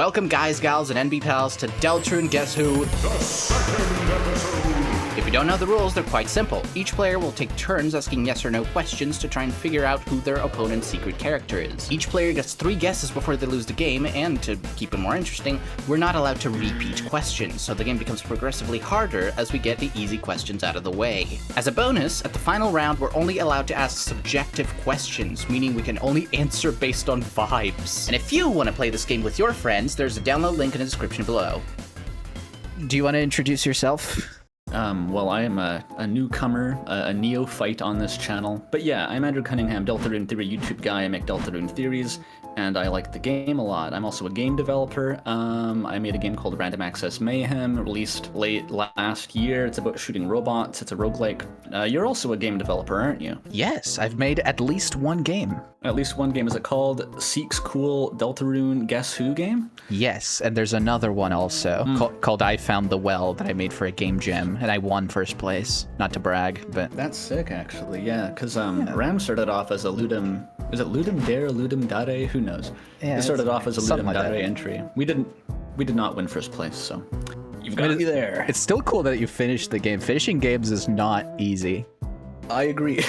Welcome guys, gals, and NB pals to Deltarune Guess Who? If you don't know the rules, they're quite simple. Each player will take turns asking yes or no questions to try and figure out who their opponent's secret character is. Each player gets 3 guesses before they lose the game, and to keep it more interesting, we're not allowed to repeat questions, so the game becomes progressively harder as we get the easy questions out of the way. As a bonus, at the final round, we're only allowed to ask subjective questions, meaning we can only answer based on vibes. And if you want to play this game with your friends, there's a download link in the description below. Do you want to introduce yourself? Well, I am a newcomer, a neophyte on this channel. But yeah, I'm Andrew Cunningham, Deltarune Theory YouTube guy. I make Deltarune theories, and I like the game a lot. I'm also a game developer. I made a game called Random Access Mayhem, released late last year. It's about shooting robots. It's a roguelike. You're also a game developer, aren't you? Yes, I've made at least one game. At least one game. Is it called Seek's Cool Deltarune Guess Who game? Yes, and there's another one also called I Found the Well that I made for a game jam, and I won first place. Not to brag, but... That's sick, actually, yeah, because Ram started off as a Ludum... Is it Ludum Dare, Ludum Dare? Who knows? Yeah, it started off as a Ludum like Dare that. entry. We did not win first place, so... You've got to be there. It's still cool that you finished the game. Finishing games is not easy. I agree.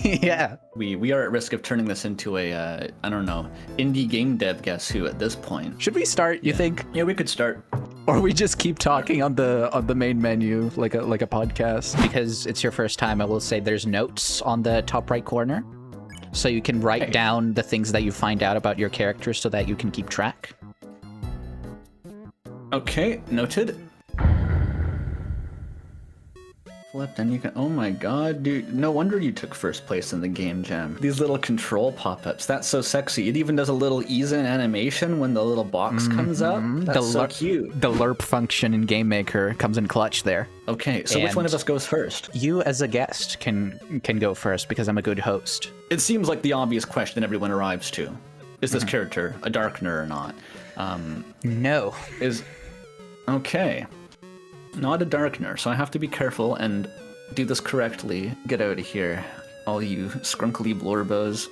Yeah. We are at risk of turning this into a, I don't know, indie game dev Guess Who at this point. Should we start, you think? Yeah, we could start. Or we just keep talking on the main menu like a podcast? Because it's your first time, I will say there's notes on the top right corner. So you can write down the things that you find out about your character so that you can keep track. Okay, noted. Flipped, and you can... Oh my god, dude. No wonder you took first place in the game jam. These little control pop-ups, that's so sexy. It even does a little ease-in animation when the little box comes up. That's so cute. The lerp function in Game Maker comes in clutch there. Okay, so which one of us goes first? You as a guest can go first because I'm a good host. It seems like the obvious question everyone arrives to. Is this character a Darkener or not? No. Okay. Not a Darkener, so I have to be careful and do this correctly. Get out of here, all you skrunkly blorbos.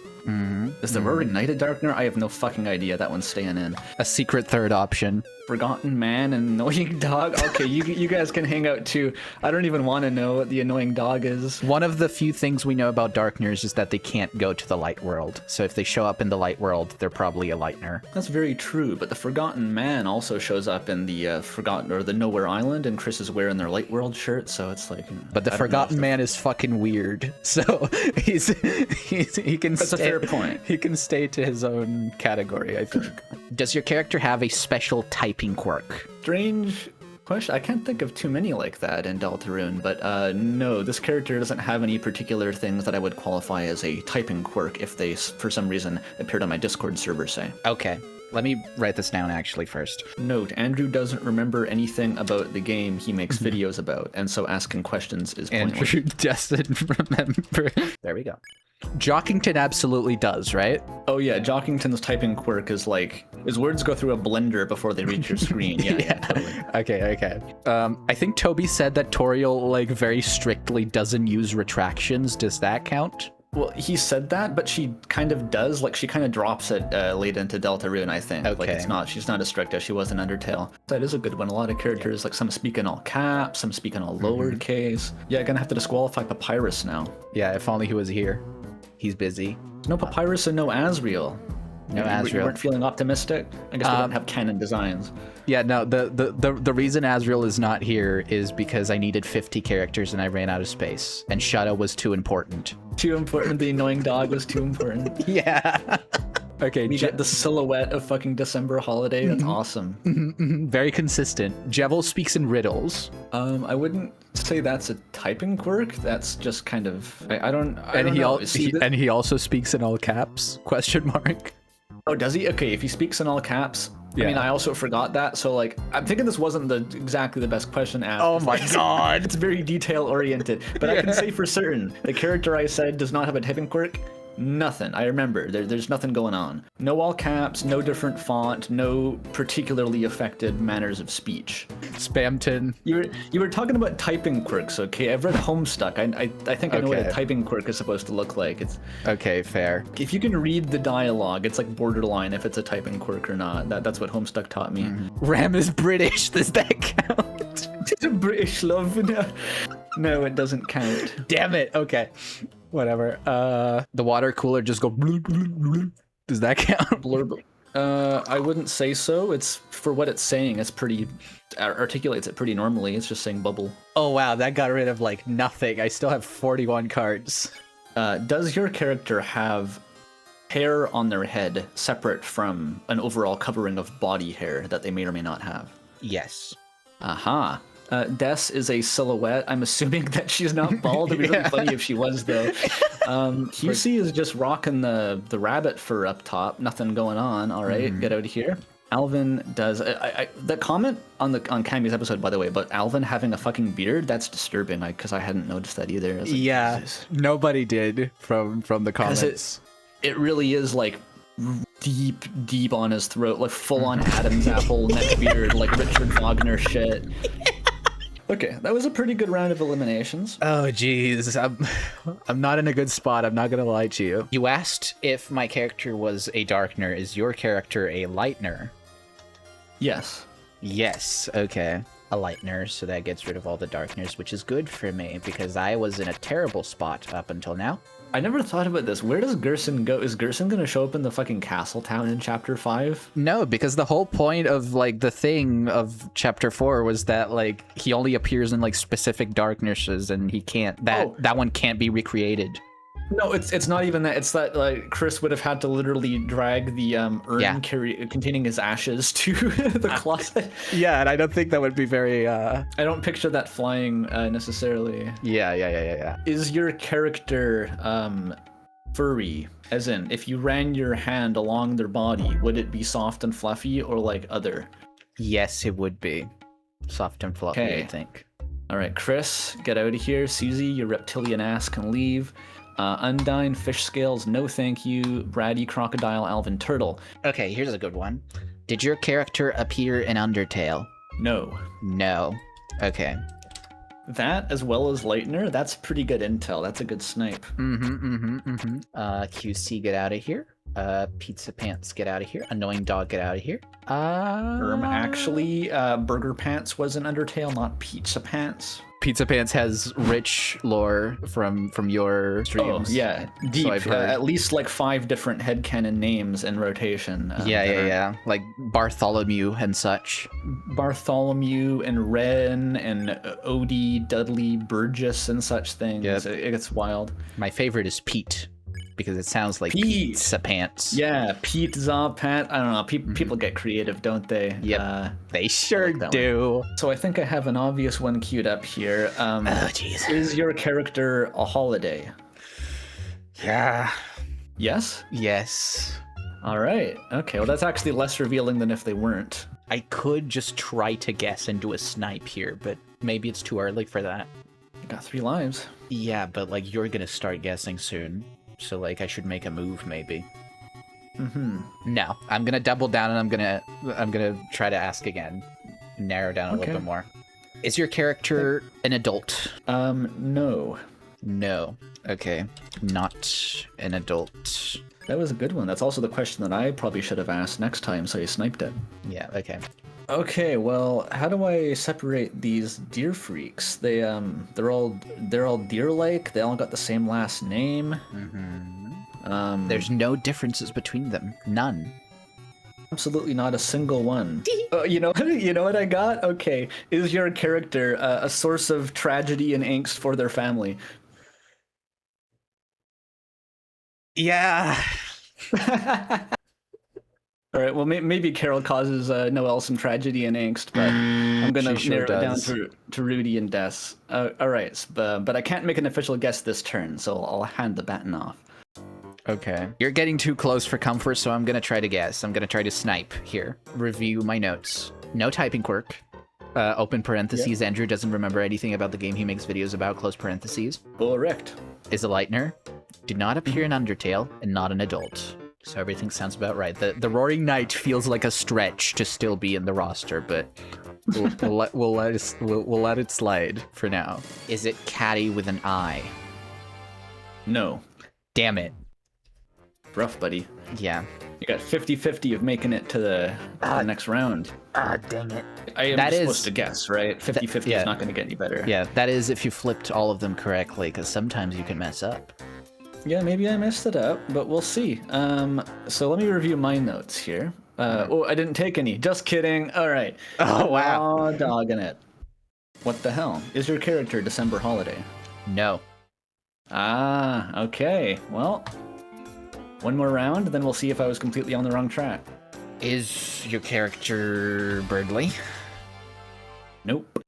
Is the Roaring Knight a Darkener? I have no fucking idea. That one's staying in. A secret third option. Forgotten Man and Annoying Dog? Okay, you guys can hang out too. I don't even want to know what the Annoying Dog is. One of the few things we know about Darkeners is that they can't go to the light world. So if they show up in the light world, they're probably a Lightner. That's very true, but the Forgotten Man also shows up in the Forgotten or the Nowhere Island, and Chris is wearing their Light World shirt, so it's like... But the Forgotten Man is fucking weird, so he can That's a fair point. He can stay to his own category, I think. Does your character have a special typing quirk? Strange question. I can't think of too many like that in Deltarune, but no, this character doesn't have any particular things that I would qualify as a typing quirk if they, for some reason, appeared on my Discord server, say. Okay. Let me write this down actually first. Note, Andrew doesn't remember anything about the game he makes videos about, and so asking questions is pointless. Andrew doesn't remember. There we go. Jockington absolutely does, right? Oh yeah, Jockington's typing quirk is like, his words go through a blender before they reach your screen. Yeah, totally. Okay. I think Toby said that Toriel, like, very strictly doesn't use retractions. Does that count? Well, he said that, but she kind of does. Like, she kind of drops it late into Deltarune, I think. Okay. Like, she's not as strict as she was in Undertale. That is a good one. A lot of characters, like, some speak in all caps, some speak in all lowercase. Yeah, gonna have to disqualify Papyrus now. Yeah, if only he was here. He's busy. No Papyrus and no Asriel. No You Asriel. weren't feeling optimistic? I guess we don't have canon designs. Yeah, no, the reason Asriel is not here is because I needed 50 characters and I ran out of space. And Shadow was too important. Too important. The Annoying Dog was too important. Yeah. Okay. We got the silhouette of fucking December Holiday. That's awesome. Very consistent. Jevel speaks in riddles. I wouldn't say that's a typing quirk. That's just kind of... I don't And know. he also speaks in all caps? Question mark. Oh, does he? Okay, if he speaks in all caps... Yeah. I mean, I also forgot that, so like, I'm thinking this wasn't exactly the best question asked. Oh my god! It's very detail-oriented, but I can say for certain, the character I said does not have a typing quirk. Nothing. I remember. There's nothing going on. No all caps, no different font, no particularly affected manners of speech. Spamton. You were talking about typing quirks, okay? I've read Homestuck. I think I know what a typing quirk is supposed to look like. It's okay, fair. If you can read the dialogue, it's like borderline if it's a typing quirk or not. That's what Homestuck taught me. Ram is British. Does that count? It's a British love. No, it doesn't count. Damn it. Okay. Whatever. The water cooler just go bloop, bloop, bloop. Does that count? Blurb. I wouldn't say so. It's for what it's saying. It's pretty articulates it pretty normally. It's just saying bubble. Oh wow, that got rid of like nothing. I still have 41 cards. Does your character have hair on their head separate from an overall covering of body hair that they may or may not have? Yes. Aha. Des is a silhouette. I'm assuming that she's not bald. It'd be really funny if she was, though. QC is just rocking the rabbit fur up top. Nothing going on. All right, get out of here. Alvin does. The comment on Cammy's episode, by the way, about Alvin having a fucking beard, that's disturbing. Because I hadn't noticed that either. Like, yeah, Jesus. Nobody did from the comments. It really is like deep on his throat, like full on Adam's apple neck beard, like Richard Wagner shit. Okay, that was a pretty good round of eliminations. Oh, geez. I'm not in a good spot. I'm not going to lie to you. You asked if my character was a darkener. Is your character a lightener? Yes. Yes. Okay. A lightener, so that gets rid of all the darkness, which is good for me because I was in a terrible spot up until now. I never thought about this. Where does Gerson go? Is Gerson going to show up in the fucking castle town in chapter 5? No, because the whole point of like the thing of chapter 4 was that like he only appears in like specific darknesses and he can't that one can't be recreated. No, it's not even that. It's that like Chris would have had to literally drag the urn containing his ashes to the closet. Yeah, and I don't think that would be very I don't picture that flying necessarily. Yeah. Is your character furry? As in, if you ran your hand along their body, would it be soft and fluffy or like other? Yes, it would be soft and fluffy, I think. All right, Chris, get out of here. Susie, your reptilian ass can leave. Undyne, Fish Scales, no thank you. Braddy, Crocodile, Alvin, Turtle. Okay, here's a good one. Did your character appear in Undertale? No. No. Okay. That, as well as Lightner, that's pretty good intel. That's a good snipe. QC, get out of here. Pizza Pants, get out of here. Annoying Dog, get out of here. Actually, Burger Pants was in Undertale, not Pizza Pants. Pizza Pants has rich lore from your streams. Oh, yeah. Deep. So I've heard. At least like 5 different headcanon names in rotation. Yeah. Like Bartholomew and such. Bartholomew and Ren and Odie, Dudley, Burgess and such things. Yep. It gets wild. My favorite is Pete, because it sounds like Pizza Pants. Yeah, Pizza Pant. I don't know. People get creative, don't they? Yep. They sure do. One. So I think I have an obvious one queued up here. Oh, jeez. Is your character a holiday? Yeah. Yes? Yes. All right. Okay, well, that's actually less revealing than if they weren't. I could just try to guess and do a snipe here, but maybe it's too early for that. You got 3 lives. Yeah, but like you're gonna start guessing soon. So like I should make a move maybe. No, I'm gonna double down and I'm gonna try to ask again. Narrow down a little bit more. Is your character an adult? No. No. Okay. Not an adult. That was a good one. That's also the question that I probably should have asked next time, so you sniped it. Yeah, okay. Okay, well, how do I separate these deer freaks? They're all deer-like. They all got the same last name. There's no differences between them. None. Absolutely not a single one. You know what I got? Okay, is your character a source of tragedy and angst for their family? Yeah. All right, well, maybe Carol causes Noelle some tragedy and angst, but I'm going to narrow it down to Rudy and Des. All right, but I can't make an official guess this turn, so I'll hand the baton off. Okay. You're getting too close for comfort, so I'm going to try to guess. I'm going to try to snipe here. Review my notes. No typing quirk. Open parentheses. Andrew doesn't remember anything about the game he makes videos about, close parentheses. Correct. Is a lightener. Did not appear in Undertale and not an adult. So everything sounds about right. The Roaring Knight feels like a stretch to still be in the roster, but we'll let it slide for now. Is it Caddy with an I? No. Damn it. Rough, buddy. Yeah. You got 50-50 of making it to the next round. Dang it. I am supposed to guess, right? 50-50 yeah. is not going to get any better. Yeah, that is if you flipped all of them correctly, because sometimes you can mess up. Yeah, maybe I messed it up, but we'll see. So let me review my notes here. Oh, I didn't take any. Just kidding. All right. Oh, wow. Oh, dogging it. What the hell? Is your character December Holiday? No. Ah, okay. Well, one more round, then we'll see if I was completely on the wrong track. Is your character Birdly? Nope.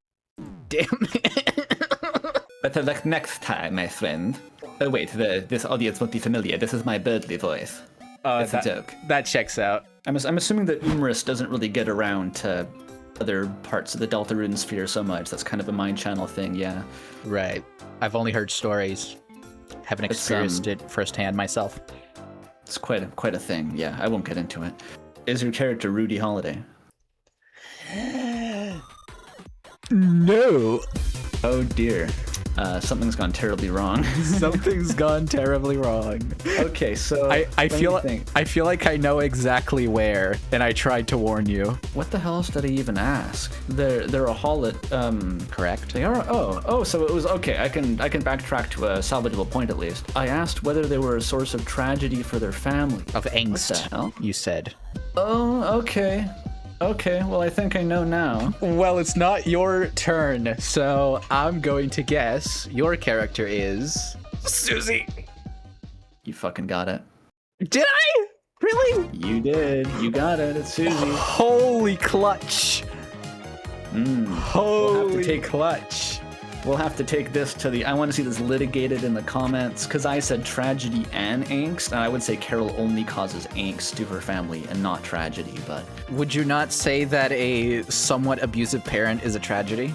Damn it. Better luck next time, my friend. Oh wait, this audience won't be familiar. This is my Birdly voice. It's a joke. That checks out. I'm assuming that Umorous doesn't really get around to other parts of the Deltarune sphere so much. That's kind of a mind channel thing, yeah. Right. I've only heard stories. Haven't experienced it firsthand myself. It's quite a thing, yeah. I won't get into it. Is your character Rudy Holiday? No. Oh dear. Something's gone terribly wrong. Something's gone terribly wrong. Okay, so I feel like I know exactly where, and I tried to warn you. What the hell else did I even ask? They're a Hollet. Correct. They are. Oh. So it was okay. I can backtrack to a salvageable point at least. I asked whether they were a source of tragedy for their family. Of angst. What the hell? You said. Oh, okay. Okay, well, I think I know now. Well, it's not your turn, so I'm going to guess your character is Susie. You fucking got it. Did I? Really? You did. You got it. It's Susie. Holy clutch. Holy clutch. We'll have to take this to the... I want to see this litigated in the comments, because I said tragedy and angst, and I would say Carol only causes angst to her family and not tragedy, but... Would you not say that a somewhat abusive parent is a tragedy?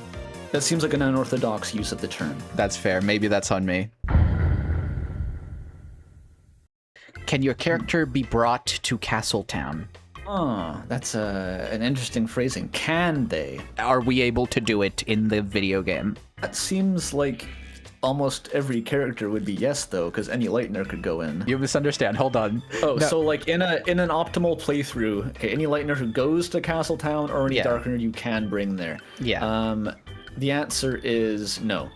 That seems like an unorthodox use of the term. That's fair. Maybe that's on me. Can your character be brought to Castletown? Oh, that's an interesting phrasing. Can they? Are we able to do it in the video game? That seems like almost every character would be yes, though, because any Lightner could go in. You misunderstand. Hold on. Oh, no. So like in an optimal playthrough, okay, any Lightner who goes to Castletown or any Darkener you can bring there. Yeah. The answer is no.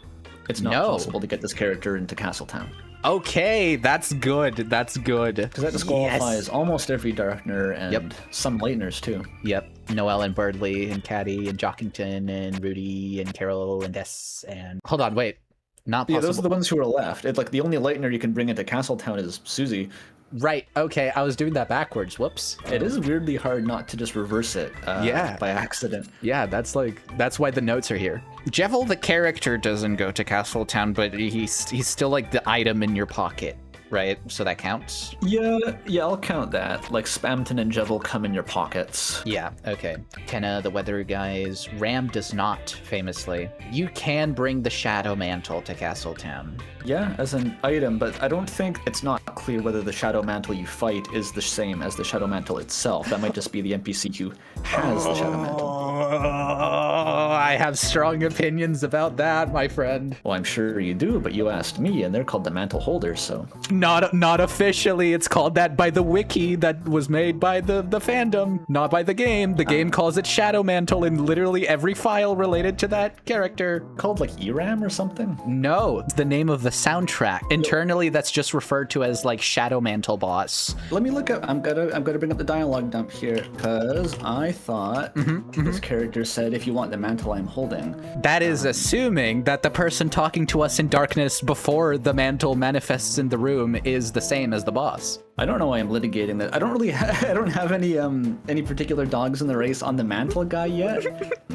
It's not possible to get this character into Castletown. Okay, that's good. That's good. Because that disqualifies almost every Darkener and some Lightners too. Yep. Noelle and Birdly and Caddy and Jockington and Rudy and Carol and Des and... Hold on, wait. Not possible. Yeah, those are the ones who are left. It's like the only Lightner you can bring into Castletown is Susie. Right, okay, I was doing that backwards. Whoops. It is weirdly hard not to just reverse it by accident. Yeah, that's why the notes are here. Jevil, the character, doesn't go to Castletown, but he's still like the item in your pocket, right? So that counts? Yeah, I'll count that. Like Spamton and Jevil come in your pockets. Yeah, okay. Kenna, the weather guys, Ram does not, famously. You can bring the Shadow Mantle to Castletown. Yeah, as an item, but I don't think it's not clear whether the Shadow Mantle you fight is the same as the Shadow Mantle itself. That might just be the NPC who has the Shadow Mantle. I have strong opinions about that, my friend. Well, I'm sure you do, but you asked me, and they're called the Mantle Holders, so... Not officially. It's called that by the wiki that was made by the fandom, not by the game. The game calls it Shadow Mantle in literally every file related to that character. Called like ERAM or something? No, it's the name of the soundtrack. Internally, that's just referred to as like Shadow Mantle Boss. Let me look up. I'm gonna bring up the dialogue dump here because I thought this character said, "If you want the mantle I'm holding." That is assuming that the person talking to us in darkness before the mantle manifests in the room is the same as the boss. I don't know why I'm litigating that. I don't really I don't have any particular dogs in the race on the mantle guy yet.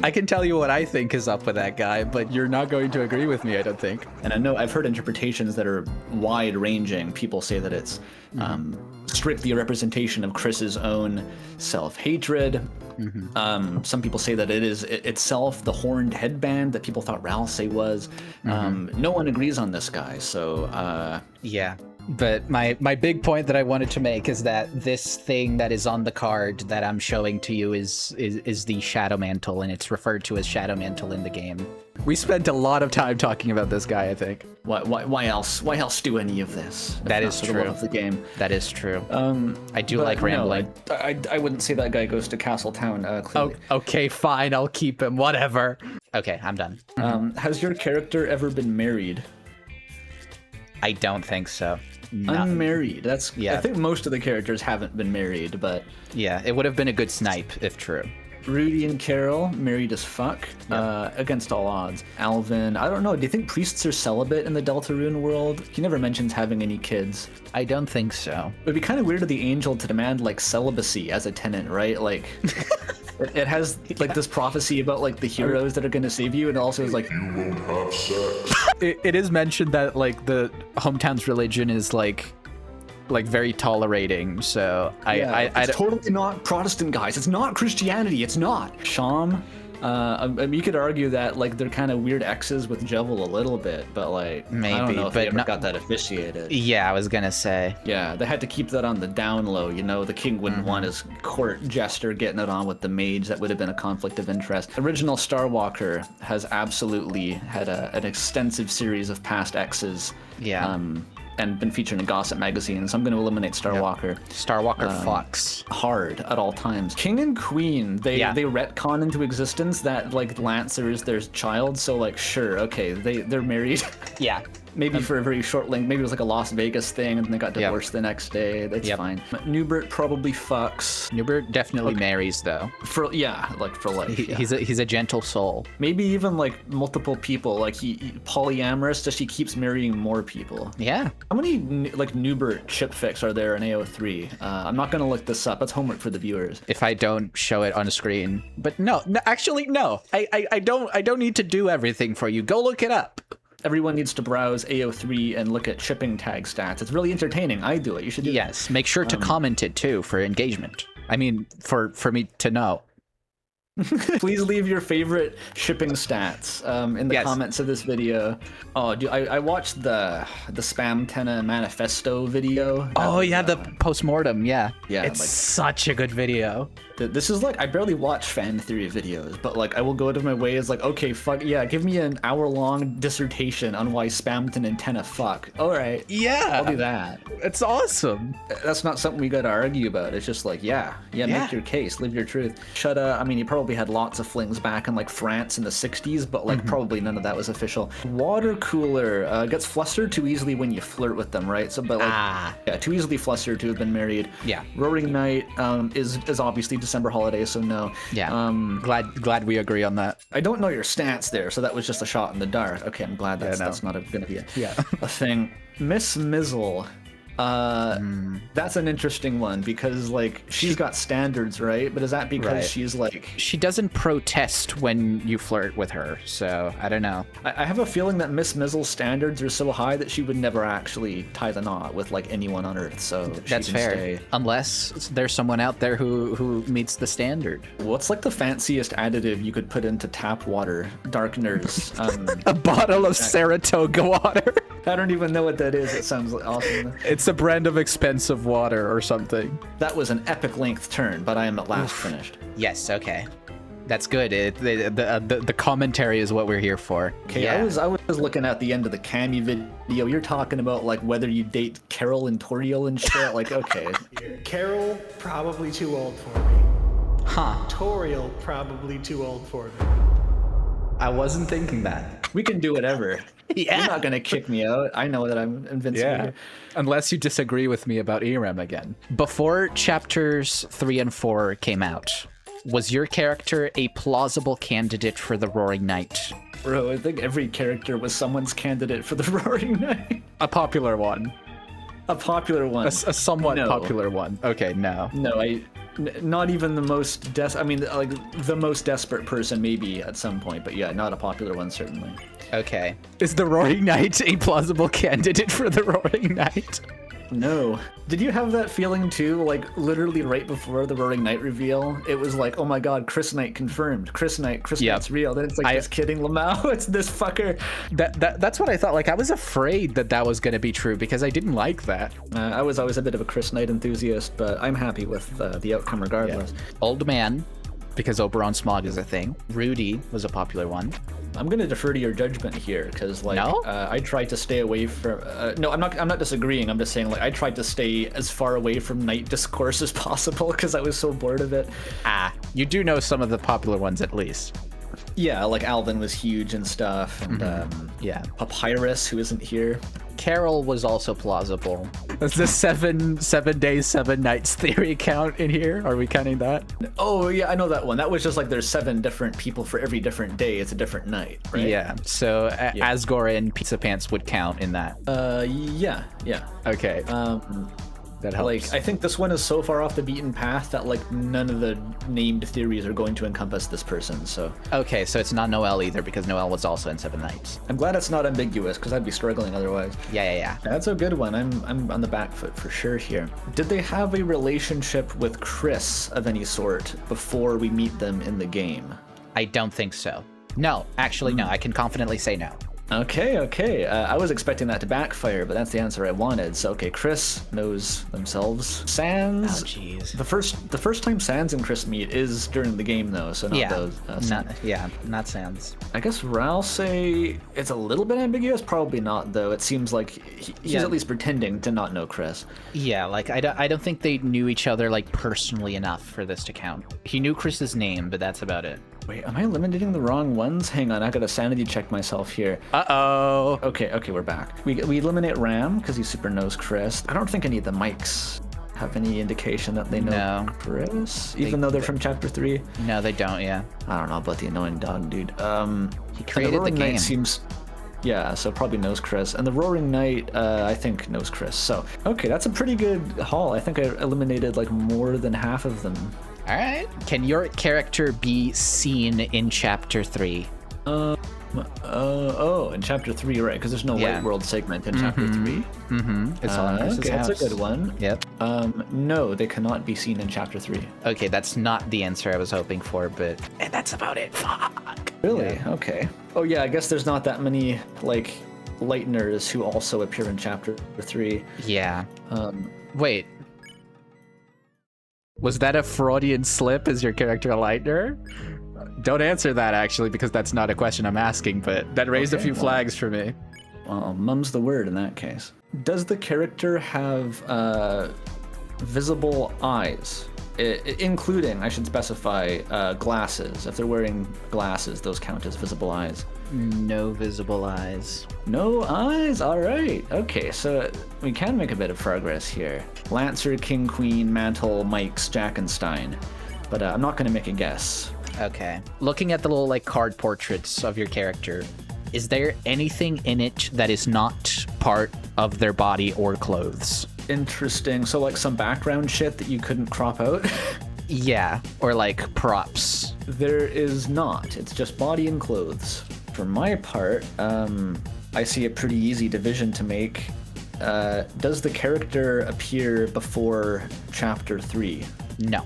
I can tell you what I think is up with that guy, but you're not going to agree with me, I don't think. And I know I've heard interpretations that are wide ranging. People say that it's strictly a representation of Chris's own self-hatred. Some people say that it is itself the horned headband that people thought Ralsei was. No one agrees on this guy, so yeah. But my big point that I wanted to make is that this thing that is on the card that I'm showing to you is the Shadow Mantle, and it's referred to as Shadow Mantle in the game. We spent a lot of time talking about this guy, I think. Why else? Why else do any of this? That is true. Of the game. That is true. I do like rambling. No, I wouldn't say that guy goes to Castletown. Clearly. Oh, okay, fine. I'll keep him. Whatever. Okay, I'm done. Has your character ever been married? I don't think so. Unmarried. That's Yeah. I think most of the characters haven't been married, but Yeah, it would have been a good snipe if true. Rudy and Carol married as fuck, against all odds. Alvin, I don't know. Do you think priests are celibate in the Deltarune world? He never mentions having any kids. I don't think so. It'd be kind of weird of the angel to demand like celibacy as a tenant, right? Like, it has like this prophecy about like the heroes that are going to save you, and also is like, You won't have sex. It is mentioned that like the hometown's religion is like very tolerating, so it's totally not Protestant, guys. It's not Christianity. It's not. Sham, I mean, you could argue that like they're kind of weird exes with Jevil a little bit, but like Maybe, I don't know if they but ever not- got that officiated. Yeah, I was gonna say. Yeah, they had to keep that on the down low. You know, the king wouldn't want his court jester getting it on with the mage. That would have been a conflict of interest. Original Starwalker has absolutely had an extensive series of past exes. Yeah. And been featured in gossip magazines. So I'm going to eliminate Starwalker. Starwalker Fox. Hard at all times. King and Queen, they retcon into existence that like Lancer is their child. So like, sure, okay, they're married. Yeah. Maybe for a very short length. Maybe it was like a Las Vegas thing, and they got divorced the next day. That's fine. Newbert probably fucks. Newbert definitely marries though. For life. He's a gentle soul. Maybe even like multiple people. Like he polyamorous, just he keeps marrying more people. Yeah. How many like Newbert chip fix are there in AO3? I'm not gonna look this up. That's homework for the viewers. If I don't show it on screen, but no, actually no. I don't need to do everything for you. Go look it up. Everyone needs to browse AO3 and look at shipping tag stats. It's really entertaining. I do it. You should do it. Yes, make sure to comment it too for engagement. I mean, for me to know. Please leave your favorite shipping stats in the comments of this video. Oh, dude, I watched the Spam Tenna manifesto video. The postmortem. Yeah. Yeah, It's like- such a good video. This is like, I barely watch fan theory videos, but like I will go out of my way as like, okay, fuck yeah, give me an hour-long dissertation on why Spamton and Tenna fuck. All right, Yeah. I'll do that. It's awesome. That's not something we gotta argue about. It's just like, yeah, make your case, live your truth. Shudda, I mean, he probably had lots of flings back in like France in the 60s, but like probably none of that was official. Water cooler gets flustered too easily when you flirt with them, right? So, but like, yeah, too easily flustered to have been married. Yeah. Roaring Night is obviously December holiday, so no. Yeah. Glad we agree on that. I don't know your stance there, so that was just a shot in the dark. Okay, I'm glad that's not gonna be a thing. Miss Mizzle. That's an interesting one because like she's got standards, right? But is that because she's like She doesn't protest when you flirt with her, so I don't know. I have a feeling that Miss Mizzle's standards are so high that she would never actually tie the knot with like anyone on Earth. So That's she can fair. stay. Unless there's someone out there who meets the standard. What's like the fanciest additive you could put into tap water? Darkeners. A bottle of Saratoga water. I don't even know what that is. It sounds awesome. It's a brand of expensive water or something. That was an epic length turn, but I am at last finished. Yes, okay. That's good. The commentary is what we're here for. Okay, I was looking at the end of the Cammy video. You're talking about like whether you date Carol and Toriel and shit. Like, okay. Carol, probably too old for me. Huh. Toriel, probably too old for me. I wasn't thinking that. We can do whatever. Yeah. You're not gonna kick me out. I know that I'm invincible. Unless you disagree with me about Irem again. Before chapters 3 and 4 came out, was your character a plausible candidate for the Roaring Knight? Bro, I think every character was someone's candidate for the Roaring Knight. A popular one. A popular one. A somewhat No. popular one. Okay, no. No, not even the most the most desperate person maybe at some point, but yeah, not a popular one certainly. Okay. Is the Roaring Knight a plausible candidate for the Roaring Knight? No. Did you have that feeling too? Like literally right before the Roaring Knight reveal, it was like, oh my god, Chris Knight confirmed. Chris Knight's real. Then it's like, just kidding, Lamau. It's this fucker. That's what I thought. Like I was afraid that was going to be true because I didn't like that. I was always a bit of a Chris Knight enthusiast, but I'm happy with the outcome regardless. Old Man, because Oberon Smog is a thing. Rudy was a popular one. I'm gonna defer to your judgment here, because like I tried to stay away from. No, I'm not disagreeing. I'm just saying like I tried to stay as far away from Knight discourse as possible because I was so bored of it. You do know some of the popular ones at least. Yeah, like Alvin was huge and stuff, and yeah, Papyrus, who isn't here. Carol was also plausible. Does the 7 days, 7 nights theory count in here? Are we counting that? Oh yeah, I know that one. That was just like there's 7 different people for every different day. It's a different night, right? Yeah. So Asgore and Pizza Pants would count in that. Yeah. Okay. That helps. Like, I think this one is so far off the beaten path that like none of the named theories are going to encompass this person. So okay, so it's not Noelle either because Noelle was also in 7 Nights. I'm glad it's not ambiguous because I'd be struggling otherwise. Yeah. That's a good one. I'm on the back foot for sure here. Did they have a relationship with Chris of any sort before we meet them in the game? I don't think so. No, actually, no. I can confidently say no. Okay. I was expecting that to backfire, but that's the answer I wanted. So, okay, Chris knows themselves. Sans. Oh, jeez. The first time Sans and Chris meet is during the game, though. So not those. Not Sans. I guess Ral say it's a little bit ambiguous. Probably not, though. It seems like he's at least pretending to not know Chris. Yeah, like I don't think they knew each other like personally enough for this to count. He knew Chris's name, but that's about it. Wait, am I eliminating the wrong ones? Hang on, I gotta sanity check myself here. Uh-oh. Okay, we're back. We eliminate Ram because he super knows Chris. I don't think any of the mics have any indication that they know Chris, even though they're from Chapter 3. No, they don't, yeah. I don't know about the annoying dog, dude. He created the game. So probably knows Chris. And the Roaring Knight, I think knows Chris. So, okay, that's a pretty good haul. I think I eliminated like more than half of them. All right. Can your character be seen in Chapter 3? In Chapter 3, right? Because there's no White World segment in Chapter 3. It's all in Chris's house. That's a good one. Yep. No, they cannot be seen in Chapter 3. Okay, that's not the answer I was hoping for, and that's about it. Fuck. Really? Yeah. Okay. Oh yeah, I guess there's not that many like Lighteners who also appear in Chapter 3. Yeah. Wait. Was that a Freudian slip? Is your character a Lightner? Don't answer that, actually, because that's not a question I'm asking, but that raised a few flags for me. Well, mum's the word in that case. Does the character have visible eyes? Including, I should specify, glasses. If they're wearing glasses, those count as visible eyes. No visible eyes. No eyes? All right. Okay, so we can make a bit of progress here. Lancer, King, Queen, Mantle, Mikes, Jackenstein. But I'm not going to make a guess. Okay. Looking at the little like card portraits of your character, is there anything in it that is not part of their body or clothes? Interesting. So like some background shit that you couldn't crop out? Yeah, or like props. There is not. It's just body and clothes. For my part, I see a pretty easy division to make. Does the character appear before Chapter 3? No.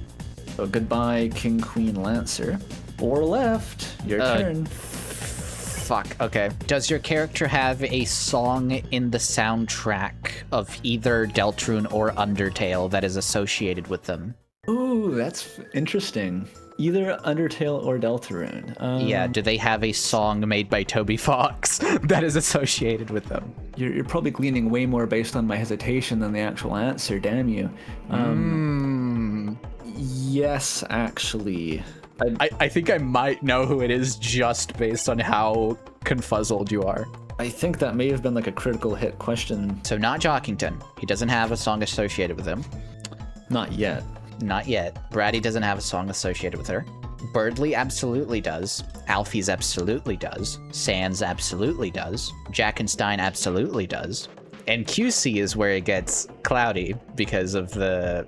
So goodbye, King, Queen, Lancer. Or left. Your turn. Fuck. Okay. Does your character have a song in the soundtrack of either Deltarune or Undertale that is associated with them? Ooh, that's interesting. Either Undertale or Deltarune. Yeah, do they have a song made by Toby Fox that is associated with them? You're probably gleaning way more based on my hesitation than the actual answer, damn you. Yes, actually. I think I might know who it is just based on how confuzzled you are. I think that may have been like a critical hit question. So not Jockington. He doesn't have a song associated with him. Not yet. Not yet. Bratty doesn't have a song associated with her. Birdley absolutely does. Alfie's absolutely does. Sans absolutely does. Jackenstein absolutely does. And QC is where it gets cloudy because of the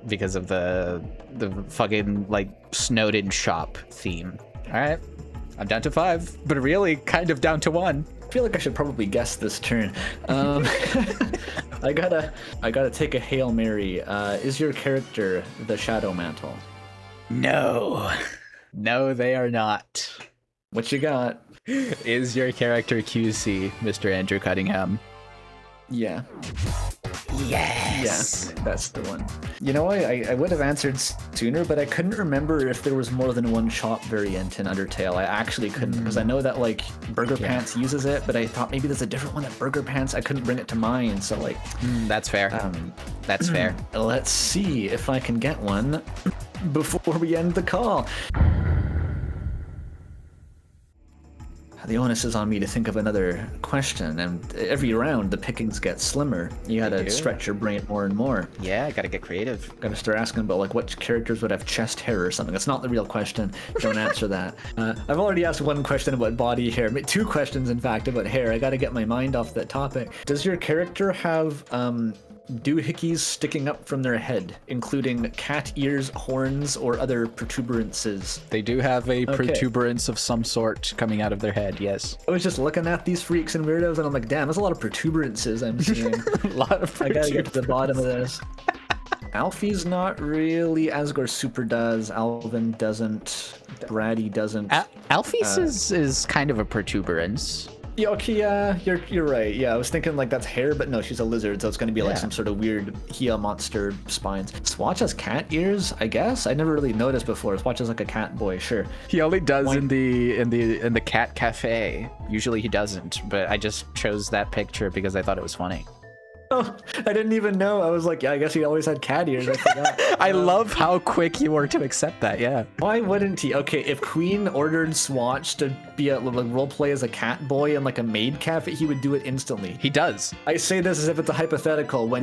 fucking like Snowden shop theme. All right, I'm down to 5, but really kind of down to 1. I feel like I should probably guess this turn. I gotta take a Hail Mary. Is your character the Shadow Mantle? No. No, they are not. What you got? Is your character QC, Mr. Andrew Cunningham? Yeah. Yes. Yeah, that's the one. You know, I would have answered sooner, but I couldn't remember if there was more than one shop variant in Undertale. I actually couldn't, because I know that, like, Burger Pants uses it, but I thought maybe there's a different one that Burger Pants, I couldn't bring it to mind, so, like... That's fair. That's fair. Let's see if I can get one before we end the call. The onus is on me to think of another question, and every round the pickings get slimmer. You gotta stretch your brain more and more. Yeah, gotta get creative. Gotta start asking about, like, what characters would have chest hair or something. That's not the real question. Don't answer that. I've already asked one question about body hair. 2 questions, in fact, about hair. I gotta get my mind off that topic. Does your character have doohickeys sticking up from their head, including cat ears, horns, or other protuberances? They do have a protuberance of some sort coming out of their head, yes. I was just looking at these freaks and weirdos, and I'm like, damn, there's a lot of protuberances I'm seeing. A lot of I gotta get to the bottom of this. Alfie's not really. Asgore Super does. Alvin doesn't. Brady doesn't. Alfie's is kind of a protuberance. Yeah, okay, yeah, you're right. Yeah, I was thinking like that's hair, but no, she's a lizard, so it's gonna be like some sort of weird Hia monster spines. Swatch has cat ears, I guess. I never really noticed before. Swatch is like a cat boy, sure. He only does in the cat cafe. Usually he doesn't, but I just chose that picture because I thought it was funny. Oh, I didn't even know. I was like, yeah, I guess he always had cat ears. I forgot. I love how quick you were to accept that, yeah. Why wouldn't he? Okay, if Queen ordered Swatch to be a role play as a cat boy in like a maid cafe, he would do it instantly. He does. I say this as if it's a hypothetical when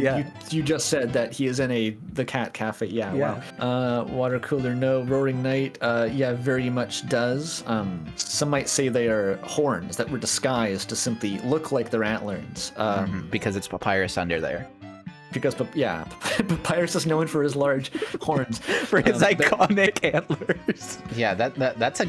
you just said that he is in the cat cafe. Yeah. Wow. Water cooler, no. Roaring Knight, yeah, very much does. Some might say they are horns that were disguised to simply look like their antlers. Because it's papyrus under there. Because, yeah, Papyrus is known for his large horns. For his iconic antlers. Yeah, that's a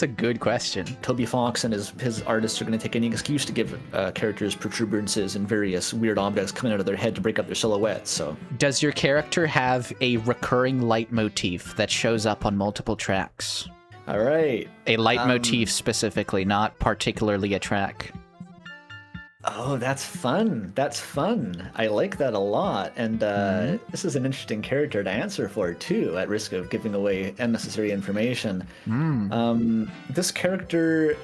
good question. Toby Fox and his artists are going to take any excuse to give characters protuberances and various weird objects coming out of their head to break up their silhouettes, so... Does your character have a recurring leitmotif that shows up on multiple tracks? All right. A leitmotif specifically, not particularly a track. Oh, that's fun. That's fun. I like that a lot. And this is an interesting character to answer for, too, at risk of giving away unnecessary information. This character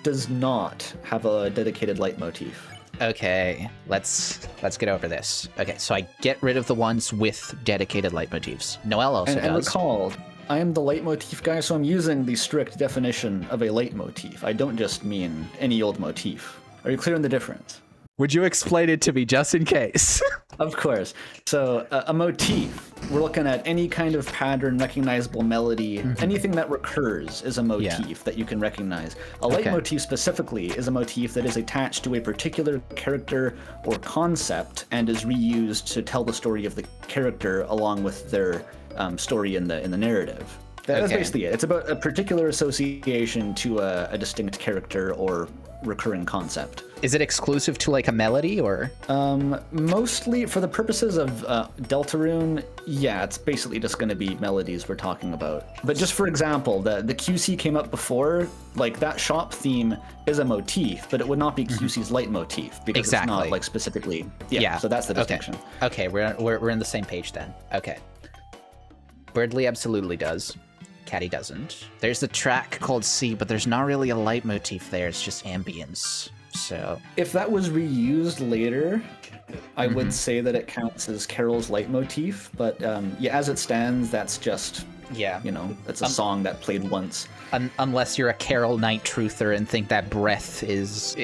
does not have a dedicated leitmotif. Okay, let's get over this. Okay, so I get rid of the ones with dedicated leitmotifs. Noelle also does. And recall, I am the leitmotif guy, so I'm using the strict definition of a leitmotif. I don't just mean any old motif. Are you clear on the difference? Would you explain it to me just in case? Of course. So a motif, we're looking at any kind of pattern, recognizable melody, anything that recurs is a motif that you can recognize. A leitmotif specifically is a motif that is attached to a particular character or concept and is reused to tell the story of the character along with their story in the narrative. That's basically it. It's about a particular association to a distinct character or recurring concept. Is it exclusive to like a melody or? Mostly for the purposes of Deltarune, yeah, it's basically just going to be melodies we're talking about. But just for example, the QC came up before, like that shop theme is a motif, but it would not be QC's leitmotif because it's not like specifically. Yeah. So that's the distinction. Okay, we're in the same page then. Okay. Birdly absolutely does. Caddy doesn't. There's the track called C, but there's not really a leitmotif there. It's just ambience. So if that was reused later, I would say that it counts as Carol's leitmotif. But yeah, as it stands, that's just it's a song that played once. Unless you're a Carol Knight truther and think that breath is.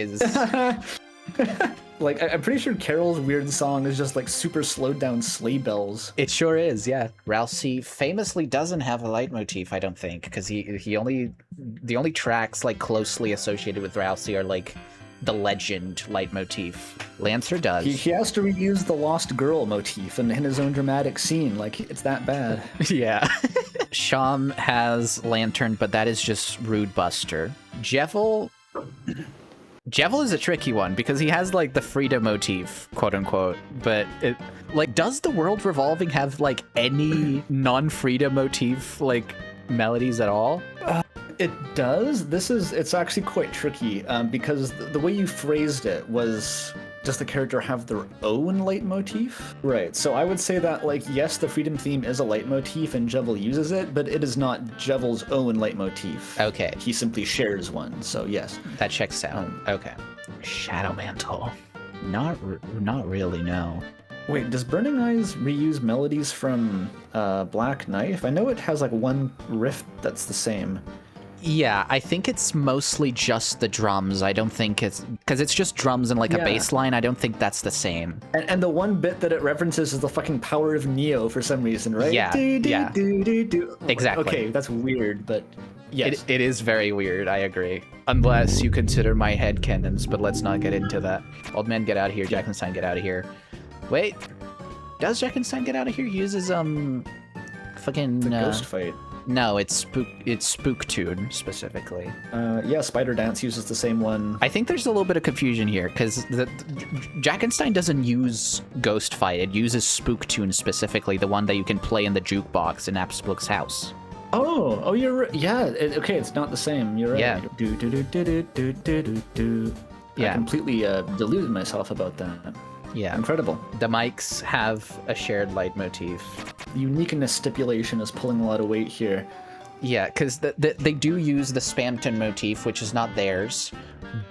Like, I'm pretty sure Carol's weird song is just like super slowed down sleigh bells. It sure is, yeah. Rousey famously doesn't have a leitmotif, I don't think, because the only tracks like closely associated with Rousey are like the legend leitmotif. Lancer does. He has to reuse the Lost Girl motif in his own dramatic scene. Like, it's that bad. Yeah. Sham has Lantern, but that is just Rude Buster. Jevil Jevil is a tricky one because he has like the freedom motif, quote unquote, but it like does the world revolving have like any non-freedom motif like melodies at all? It does. It's actually quite tricky because the way you phrased it was, does the character have their own leitmotif? Right. So I would say that, like, yes, the freedom theme is a leitmotif and Jevil uses it, but it is not Jevil's own leitmotif. Okay. He simply shares one. So yes. That checks out. Okay. Shadow Mantle. Not really, no. Wait, does Burning Eyes reuse melodies from Black Knife? I know it has like one riff that's the same. Yeah, I think it's mostly just the drums. I don't think it's because it's just drums and like a bass line. I don't think that's the same. And the one bit that it references is the fucking power of Neo for some reason, right? Yeah, yeah. Exactly. Okay, that's weird, but yes. It is very weird, I agree. Unless you consider my headcanons, but let's not get into that. Old man, get out of here. Jackenstein, get out of here. Wait, does Jackenstein get out of here? He uses, fucking... The ghost fight. No, it's Spook Tune specifically. Yeah, Spider Dance uses the same one. I think there's a little bit of confusion here because Jackenstein doesn't use Ghost Fight. It uses Spook Tune specifically, the one that you can play in the jukebox in Absolute's house. Oh, you're right. Yeah. Okay, it's not the same. You're right. Yeah. I completely deluded myself about that. Yeah. Incredible. The mics have a shared leitmotif. The uniqueness stipulation is pulling a lot of weight here. Yeah, because they do use the Spamton motif, which is not theirs,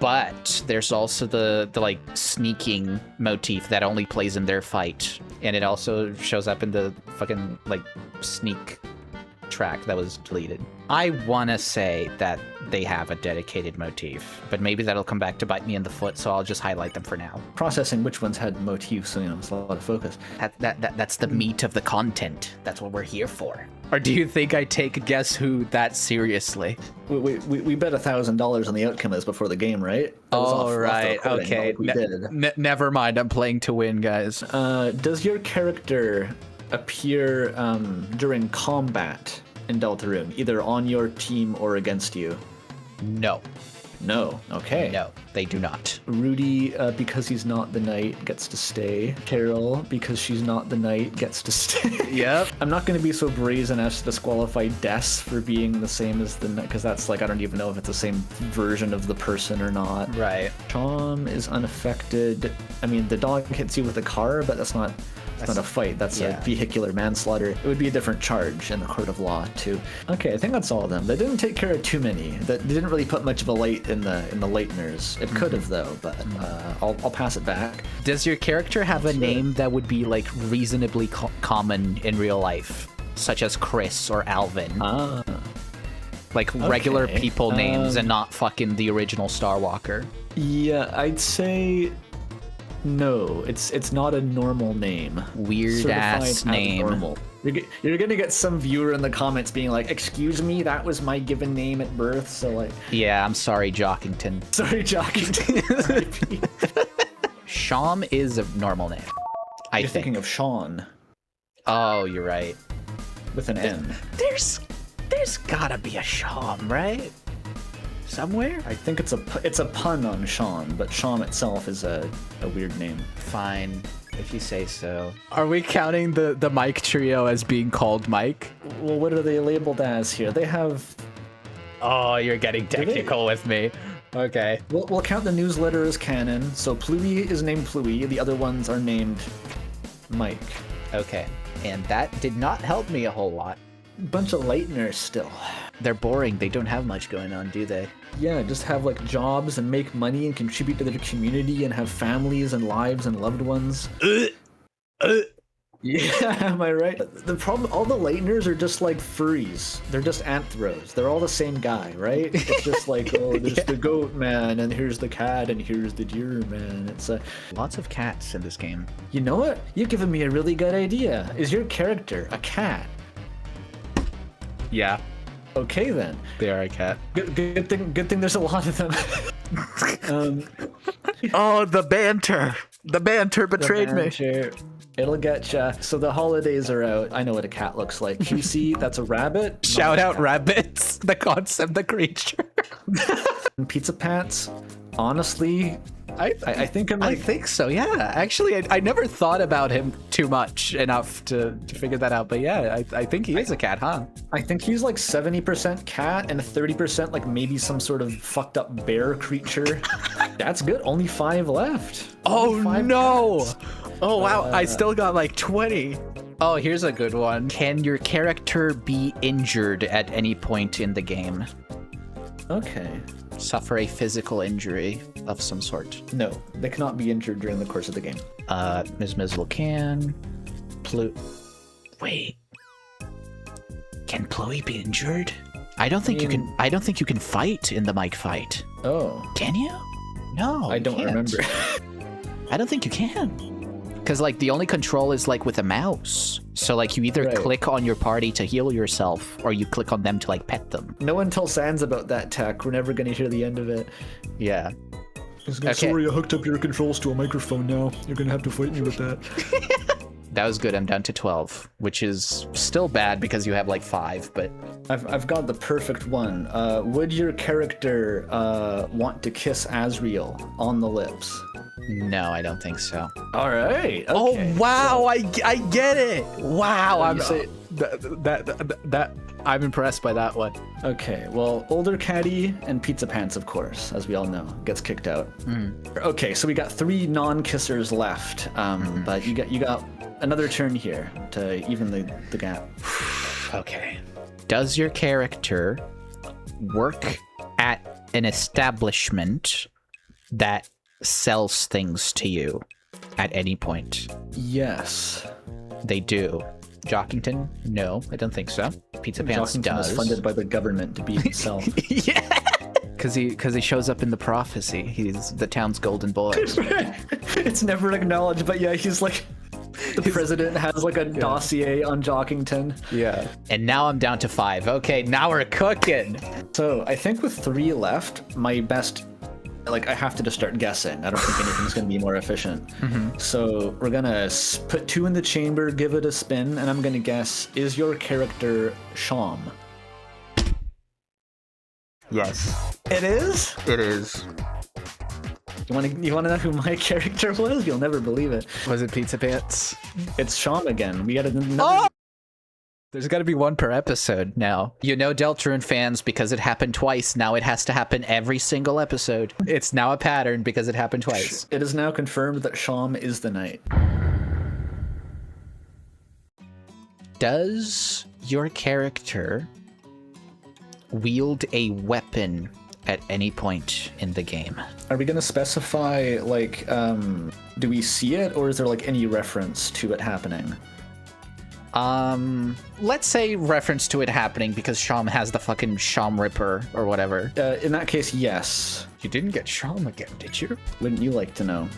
but there's also the like sneaking motif that only plays in their fight, and it also shows up in the fucking like sneak track that was deleted. I want to say that they have a dedicated motif, but maybe that'll come back to bite me in the foot, so I'll just highlight them for now. Processing which ones had motifs, so it's a lot of focus. That's the meat of the content. That's what we're here for. Or do you think I take Guess Who that seriously? We bet $1,000 on the outcome is before the game, right? Right. Okay. Never mind. I'm playing to win, guys. Does your character appear during combat in Deltarune, either on your team or against you? No. No. Okay. No, they do not. Rudy, because he's not the knight, gets to stay. Carol, because she's not the knight, gets to stay. Yep. I'm not going to be so brazen as to disqualify Des for being the same as the knight, because that's like, I don't even know if it's the same version of the person or not. Right. Chom is unaffected. I mean, the dog hits you with a car, but that's not a fight. That's a vehicular manslaughter. It would be a different charge in the court of law too. Okay, I think that's all of them. They didn't take care of too many. They didn't really put much of a light in the lighteners. It could have though, but I'll pass it back. Does your character have a name that would be like reasonably common in real life, such as Chris or Alvin? Like regular people names and not fucking the original Star Walker. Yeah, I'd say no, it's not a normal name. Weird ass name. Normal. You're gonna get some viewer in the comments being like, "Excuse me, that was my given name at birth." So like, yeah, I'm sorry, Jockington. Sorry, Jockington. Sham is a normal name. You're thinking of Sean. Oh, you're right. With an N. There's gotta be a Sham, right? Somewhere? I think it's a pun on Sean, but Sean itself is a weird name. Fine, if you say so. Are we counting the Mike trio as being called Mike? Well, what are they labeled as here? They have... Oh, you're getting technical with me. Okay. We'll count the newsletter as canon. So Pluie is named Pluie. The other ones are named Mike. Okay. And that did not help me a whole lot. Bunch of lighteners still. They're boring. They don't have much going on, do they? Yeah, just have like jobs and make money and contribute to their community and have families and lives and loved ones. Yeah, am I right? The problem, all the lighteners are just like furries. They're just anthros. They're all the same guy, right? It's just like, oh, there's the goat man, and here's the cat, and here's the deer man. It's lots of cats in this game. You know what? You've given me a really good idea. Is your character a cat? Yeah. Okay then. They are a cat. Good thing there's a lot of them. Oh, the banter. The banter betrayed me. It'll get ya. So the holidays are out. I know what a cat looks like. QC, that's a rabbit. Shout out rabbits. The concept, the creature. Pizza Pants. Honestly, I think I'm I like, think so, yeah. Actually, I never thought about him too much enough to figure that out. But yeah, I think he is a cat, huh? I think he's like 70% cat and 30% like maybe some sort of fucked up bear creature. That's good. Only 5 left. Oh, Only 5 no. cats. Oh, wow. I still got like 20. Oh, here's a good one. Can your character be injured at any point in the game? Okay. Suffer a physical injury of some sort. No, they cannot be injured during the course of the game. Ms. Mizzle can. Wait. Can Chloe be injured? I don't think you can. I don't think you can fight in the mic fight. Oh. Can you? No. I you don't can't. remember. I don't think you can. Because, like, the only control is, like, with a mouse. So, like, you either Right. click on your party to heal yourself, or you click on them to, like, pet them. No one tells Sans about that tech. We're never going to hear the end of it. Yeah. Okay. Sorry, I hooked up your controls to a microphone now. You're gonna have to fight me with that. That was good. I'm down to 12, which is still bad because you have, like, 5, but... I've got the perfect one. Would your character want to kiss Asriel on the lips? No, I don't think so. All right. Okay. Oh, wow, I get it! Wow, I'm I'm impressed by that one. Okay, well, older caddy and pizza pants, of course, as we all know, gets kicked out. Okay, so we got 3 non-kissers left, but you got another turn here to even the gap. Okay. Does your character work at an establishment that sells things to you at any point? Yes. They do. Jockington? No, I don't think so. Pizza Pants Jockington does. is funded by the government to be himself. Yeah. Because he shows up in the prophecy. He's the town's golden boy. It's never acknowledged, but yeah, he's like... The president has like a dossier on Jockington. Yeah. And now I'm down to 5. Okay, now we're cooking. So I think with 3 left, my best... Like, I have to just start guessing. I don't think anything's going to be more efficient. So we're going to put 2 in the chamber, give it a spin, and I'm going to guess, is your character Sham? Yes. It is? It is. You want to know who my character was? You'll never believe it. Was it Pizza Pants? It's Sham again. We got another... Oh! There's got to be one per episode now. You know, Deltarune fans, because it happened twice, now it has to happen every single episode. It's now a pattern because it happened twice. It is now confirmed that Sham is the knight. Does your character wield a weapon at any point in the game? Are we going to specify, like, do we see it, or is there, like, any reference to it happening? Let's say reference to it happening because Sham has the fucking Sham Ripper or whatever. In that case, yes. You didn't get Sham again, did you? Wouldn't you like to know?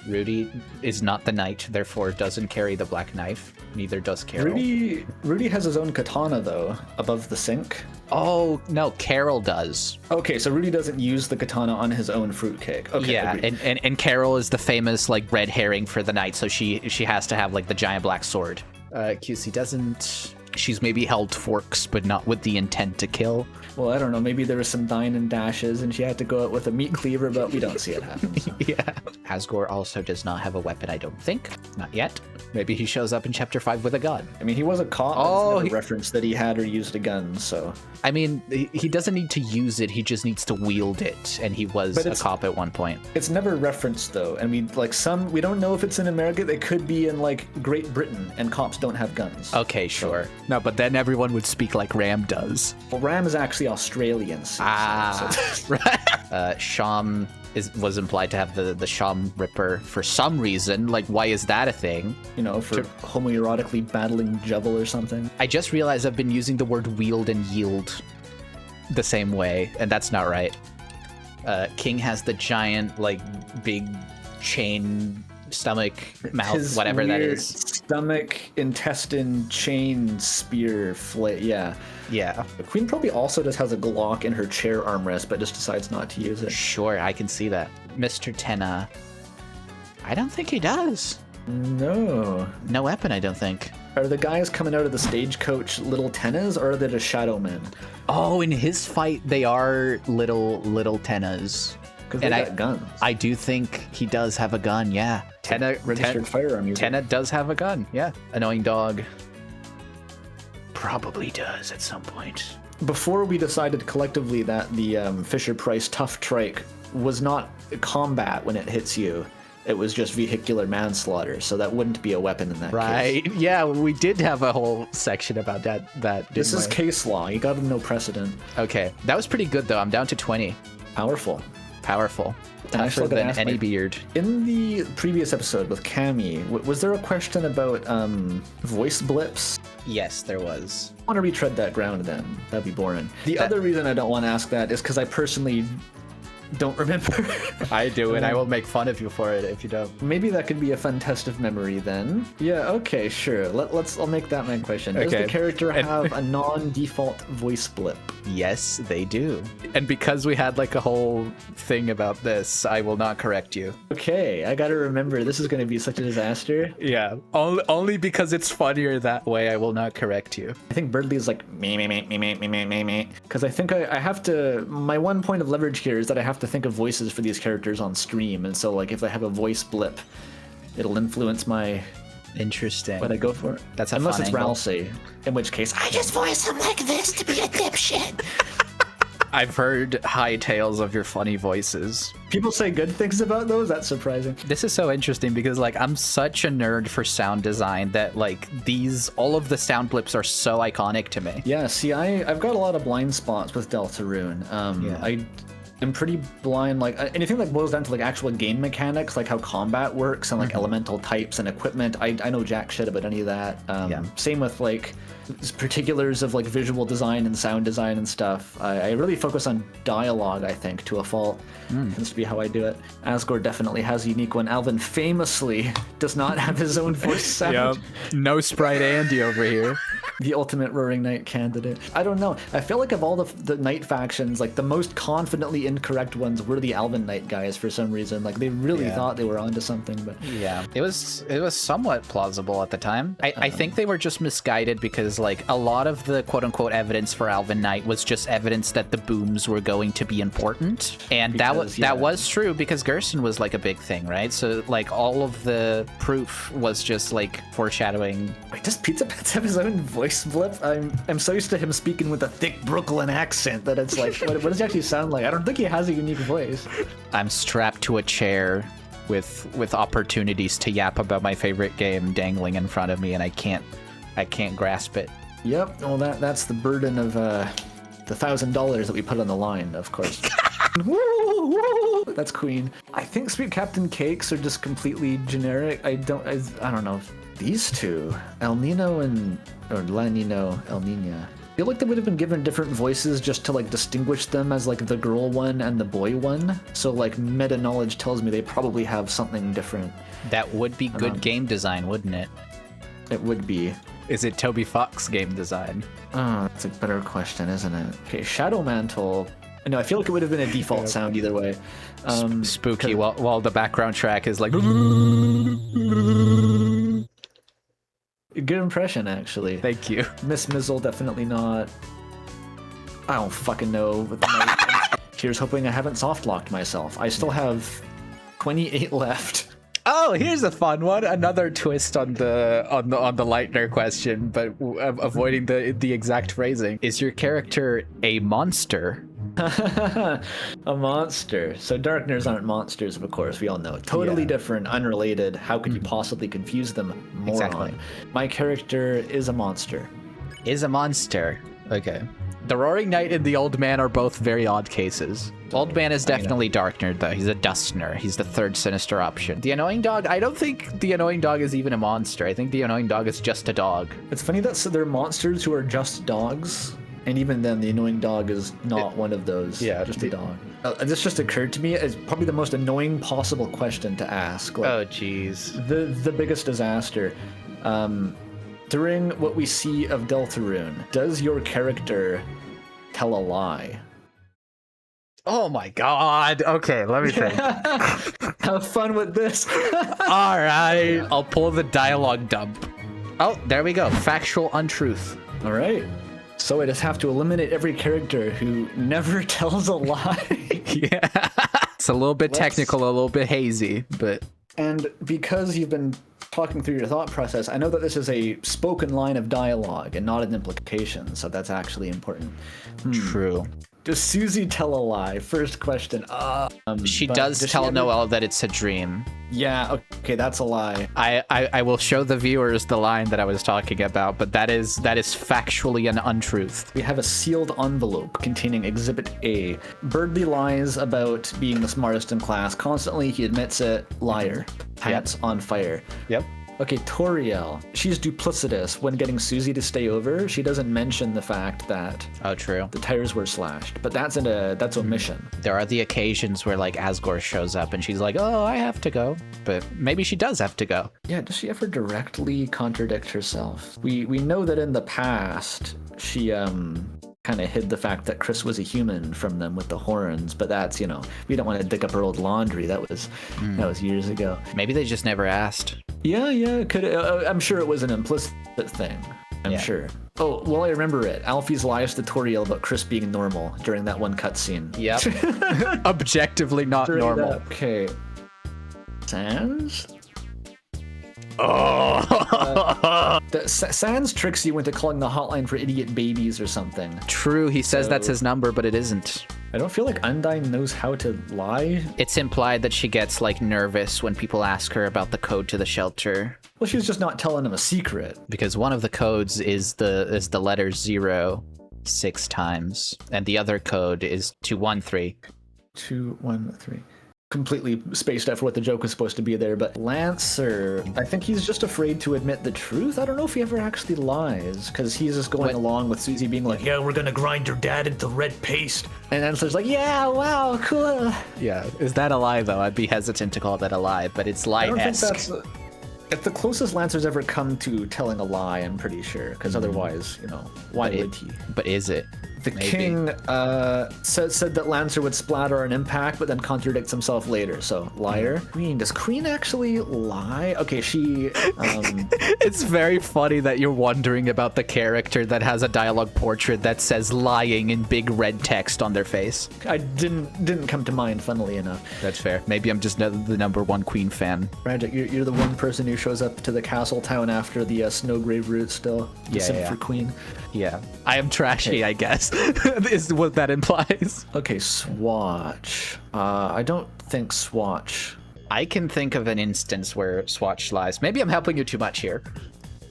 Rudy is not the knight, therefore doesn't carry the black knife. Neither does Carol. Rudy has his own katana, though, above the sink. Oh, no, Carol does. Okay, so Rudy doesn't use the katana on his own fruitcake. Okay, Yeah, agreed. and Carol is the famous, like, red herring for the knight, so she has to have, like, the giant black sword. QC doesn't. She's maybe held forks, but not with the intent to kill. Well, I don't know. Maybe there was some dine and dashes, and she had to go out with a meat cleaver, but we don't see it happen. So. Yeah. Asgore also does not have a weapon, I don't think. Not yet. Maybe he shows up in Chapter 5 with a gun. I mean, he was a cop, but it's never referenced that he had or used a gun, so... I mean, he doesn't need to use it, he just needs to wield it, and he was a cop at one point. It's never referenced, though. I mean, like, we don't know if it's in America. They could be in, like, Great Britain, and cops don't have guns. Okay, sure. No, but then everyone would speak like Ram does. Well, Ram is actually Australian. Right. Sham was implied to have the Sham Ripper for some reason. Like, why is that a thing? You know, for homoerotically battling Jevil or something. I just realized I've been using the word wield and yield the same way, and that's not right. King has the giant, like, big chain stomach, mouth, His whatever that weird is. Stomach, intestine, chain, spear, yeah. Yeah. The Queen probably also just has a Glock in her chair armrest, but just decides not to use it. Sure, I can see that. Mr. Tenna, I don't think he does. No. No weapon, I don't think. Are the guys coming out of the stagecoach little Tennas, or are they just shadow men? Oh, in his fight, they are little Tennas. Because they got guns. I do think he does have a gun, yeah. Registered firearm user. Tenna does have a gun, yeah. Annoying dog probably does at some point. Before we decided collectively that the Fisher-Price Tough Trike was not combat when it hits you, it was just vehicular manslaughter, so that wouldn't be a weapon in that case. Right, yeah, we did have a whole section about that This is case law, you gotta know precedent. Okay, that was pretty good though, I'm down to 20. Powerful. Tougher than any beard. In the previous episode with Cammy, was there a question about voice blips? Yes, there was. I want to retread that ground then. That'd be boring. The other reason I don't want to ask that is because I personally don't remember. I do, and I will make fun of you for it if you don't. Maybe that could be a fun test of memory then. Yeah, okay, sure. I'll make that my question. Does the character have a non-default voice blip? Yes, they do. And because we had like a whole thing about this, I will not correct you. Okay, I gotta remember, this is gonna be such a disaster. Yeah, only because it's funnier that way, I will not correct you. I think Birdley's like, me. Because I think I have to, my one point of leverage here is that I have to think of voices for these characters on stream. And so like if I have a voice blip, it'll influence my... Interesting. What I go for? That's a Unless fun it's angle. Ralsei, in which case I just voice him like this to be a dipshit. I've heard high tales of your funny voices. People say good things about those? That's surprising. This is so interesting because like I'm such a nerd for sound design that like all of the sound blips are so iconic to me. Yeah, see, I've got a lot of blind spots with Deltarune. I'm pretty blind, like anything that boils down to like actual game mechanics, like how combat works and like elemental types and equipment. I know jack shit about any of that. Same with like particulars of like visual design and sound design and stuff. I really focus on dialogue, I think, to a fault. Tends to be how I do it. Asgore definitely has a unique one. Alvin famously does not have his own voice sound. Yep. No Sprite Andy over here. The ultimate Roaring Knight candidate. I don't know. I feel like of all the Knight factions, like the most confidently incorrect ones were the Alvin Knight guys for some reason. Like they really thought they were onto something, but yeah, it was somewhat plausible at the time. I think they were just misguided because like a lot of the quote unquote evidence for Alvin Knight was just evidence that the booms were going to be important, and that was true because Gerson was like a big thing, right? So like all of the proof was just like foreshadowing. Wait, does Pizza Pets have his own voice blip? I'm so used to him speaking with a thick Brooklyn accent that it's like, what does he actually sound like? I don't think he has a unique voice. I'm strapped to a chair with opportunities to yap about my favorite game dangling in front of me, and I can't grasp it. Yep. Well, that's the burden of the $1,000 that we put on the line, of course. That's Queen. I think Sweet Captain Cakes are just completely generic. I don't know. These two, El Nino or La Nino, El Nina. I feel like they would have been given different voices just to like distinguish them as like the girl one and the boy one. So like meta knowledge tells me they probably have something different. That would be good game design, wouldn't it? It would be. Is it Toby Fox game design? Oh, that's a better question, isn't it? Okay, Shadow Mantle. No, I feel like it would have been a default sound either way. Spooky while the background track is like... Good impression, actually. Thank you. Miss Mizzle, definitely not. I don't fucking know. Here's hoping I haven't soft-locked myself. I still have 28 left. Oh, here's a fun one. Another twist on the Lightner question, but avoiding the exact phrasing. Is your character a monster? A monster. So Darkners aren't monsters, of course. We all know. Totally different, unrelated. How could you possibly confuse them? Moron. Exactly. My character is a monster. Is a monster. Okay. The Roaring Knight and the Old Man are both very odd cases. Old Man is definitely Darkner, though. He's a Dustner. He's the third sinister option. The Annoying Dog, I don't think the Annoying Dog is even a monster. I think the Annoying Dog is just a dog. It's funny that there are monsters who are just dogs, and even then, the Annoying Dog is not one of those. Yeah, just a dog. This just occurred to me as probably the most annoying possible question to ask. Like, oh, jeez. The biggest disaster. During what we see of Deltarune, does your character tell a lie? Oh my god. Okay, let me think. Have fun with this. All right. I'll pull the dialogue dump. Oh, there we go. Factual untruth. All right. So I just have to eliminate every character who never tells a lie. Yeah. It's a little bit technical, a little bit hazy, but... And because you've been talking through your thought process, I know that this is a spoken line of dialogue and not an implication, so that's actually important. True. Does Susie tell a lie? First question. She does tell Noelle that it's a dream. Yeah, okay, that's a lie. I will show the viewers the line that I was talking about, but that is factually an untruth. We have a sealed envelope containing Exhibit A. Birdie lies about being the smartest in class. Constantly, he admits it. Liar. Pants on fire. Yep. Okay, Toriel. She's duplicitous. When getting Susie to stay over, she doesn't mention the fact that True. the tires were slashed, but that's omission. There are the occasions where like Asgore shows up and she's like, "Oh, I have to go," but maybe she does have to go. Yeah, does she ever directly contradict herself? We know that in the past she kind of hid the fact that Chris was a human from them with the horns, but that's, we don't want to dig up her old laundry. That was years ago. Maybe they just never asked. Yeah, could I'm sure it was an implicit thing. I'm sure. Oh, well, I remember it. Alfie's lies to Toriel about Chris being normal during that one cutscene. Yep. Objectively not normal. Okay. Sans? Sans tricks you into calling the hotline for idiot babies or something. True, he says that's his number, but it isn't. I don't feel like Undyne knows how to lie. It's implied that she gets like nervous when people ask her about the code to the shelter. Well, she's just not telling them a secret. Because one of the codes is the letter 0 6 times, and the other code is 213. 213. Completely spaced out for what the joke was supposed to be there, but Lancer, I think he's just afraid to admit the truth. I don't know if he ever actually lies, because he's just going along with Susie being like, "Yeah, we're gonna grind your dad into red paste," and Lancer's like, "Yeah, wow, cool." Yeah, is that a lie though? I'd be hesitant to call that a lie, but it's lie-esque. I don't think it's the closest Lancer's ever come to telling a lie, I'm pretty sure, because otherwise, why would he? But is it? The king said that Lancer would splatter on impact, but then contradicts himself later. So, liar. Queen. Does Queen actually lie? Okay, she... It's very funny that you're wondering about the character that has a dialogue portrait that says lying in big red text on their face. I didn't come to mind, funnily enough. That's fair. Maybe I'm just the number one Queen fan. Ragic, you're the one person who shows up to the castle town after the Snowgrave route still. Yeah. For Queen. Yeah. I am trashy, I guess, is what that implies. Okay, Swatch. I don't think Swatch. I can think of an instance where Swatch lies. Maybe I'm helping you too much here.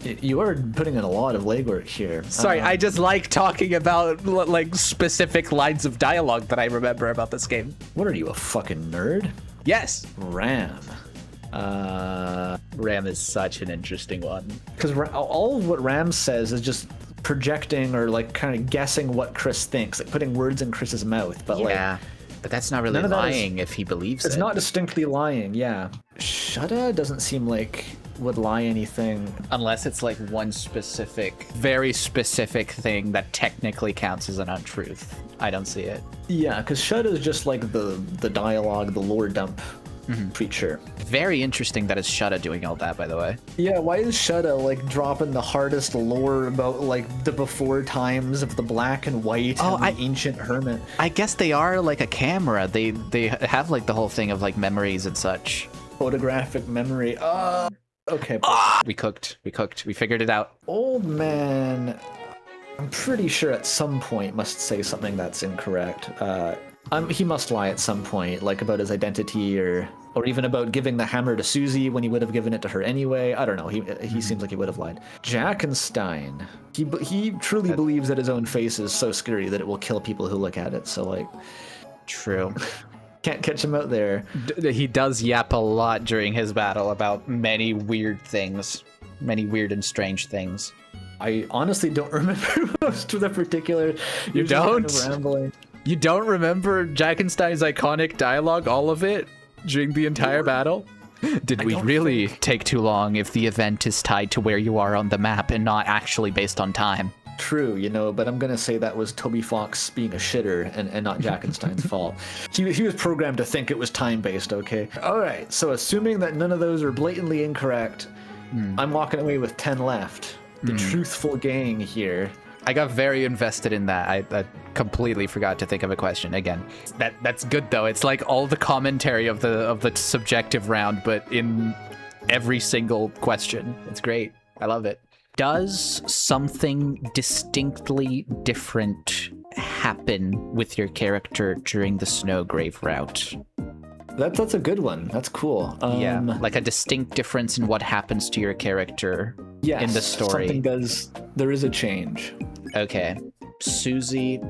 You are putting in a lot of legwork here. Sorry, I just like talking about like specific lines of dialogue that I remember about this game. What are you, a fucking nerd? Yes. Ram. Ram is such an interesting one. Because all of what Ram says is just projecting or like kind of guessing what Chris thinks, like putting words in Chris's mouth. But but that's not really lying if he believes it's not distinctly lying. Yeah. Shudda doesn't seem like would lie anything. Unless it's like one specific, very specific thing that technically counts as an untruth. I don't see it. Yeah, because Shudda is just like the dialogue, the lore dump creature. Very interesting that it's Shudda doing all that, by the way. Yeah, why is Shudda like dropping the hardest lore about like the before times of the black and white and the ancient hermit? I guess they are like a camera. They have like the whole thing of like memories and such. Photographic memory. Okay. We cooked. We figured it out. Old man, I'm pretty sure at some point must say something that's incorrect. He must lie at some point, like about his identity or even about giving the hammer to Susie when he would have given it to her anyway. I don't know. He seems like he would have lied. Jackenstein. He truly believes that his own face is so scary that it will kill people who look at it. So like, true. Can't catch him out there. He does yap a lot during his battle about many weird things, many weird and strange things. I honestly don't remember most of the particular. You don't? Kind of rambling. You don't remember Jackenstein's iconic dialogue, all of it, during the entire battle? Did we really take too long if the event is tied to where you are on the map and not actually based on time? True, but I'm gonna say that was Toby Fox being a shitter and not Jackenstein's fault. He was programmed to think it was time-based, okay? Alright, so assuming that none of those are blatantly incorrect, I'm walking away with 10 left. The truthful gang here. I got very invested in that. I completely forgot to think of a question again. That's good though. It's like all the commentary of the subjective round, but in every single question. It's great. I love it. Does something distinctly different happen with your character during the Snowgrave route? That's a good one. That's cool. Yeah, like a distinct difference in what happens to your character yes, in the story. Something does. There is a change. Okay. Susie,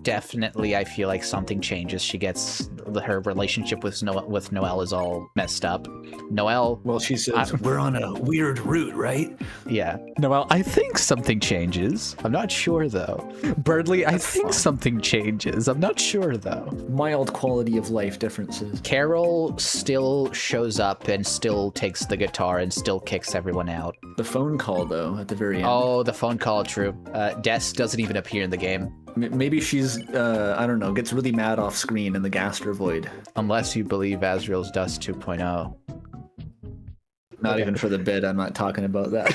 definitely I feel like something changes. She gets her relationship with Noelle is all messed up. Noelle, well, she says we're on a weird route, right? Yeah. Noelle, I think something changes. I'm not sure though. Birdley, I think something changes. I'm not sure though. Mild quality of life differences. Carol still shows up and still takes the guitar and still kicks everyone out. The phone call though at the very end. Oh, the phone call, true. Des doesn't even appear in the game. Maybe she's, I don't know, gets really mad off screen in the Gaster Void. Unless you believe Azrael's Dust 2.0. Not even for the bid, I'm not talking about that.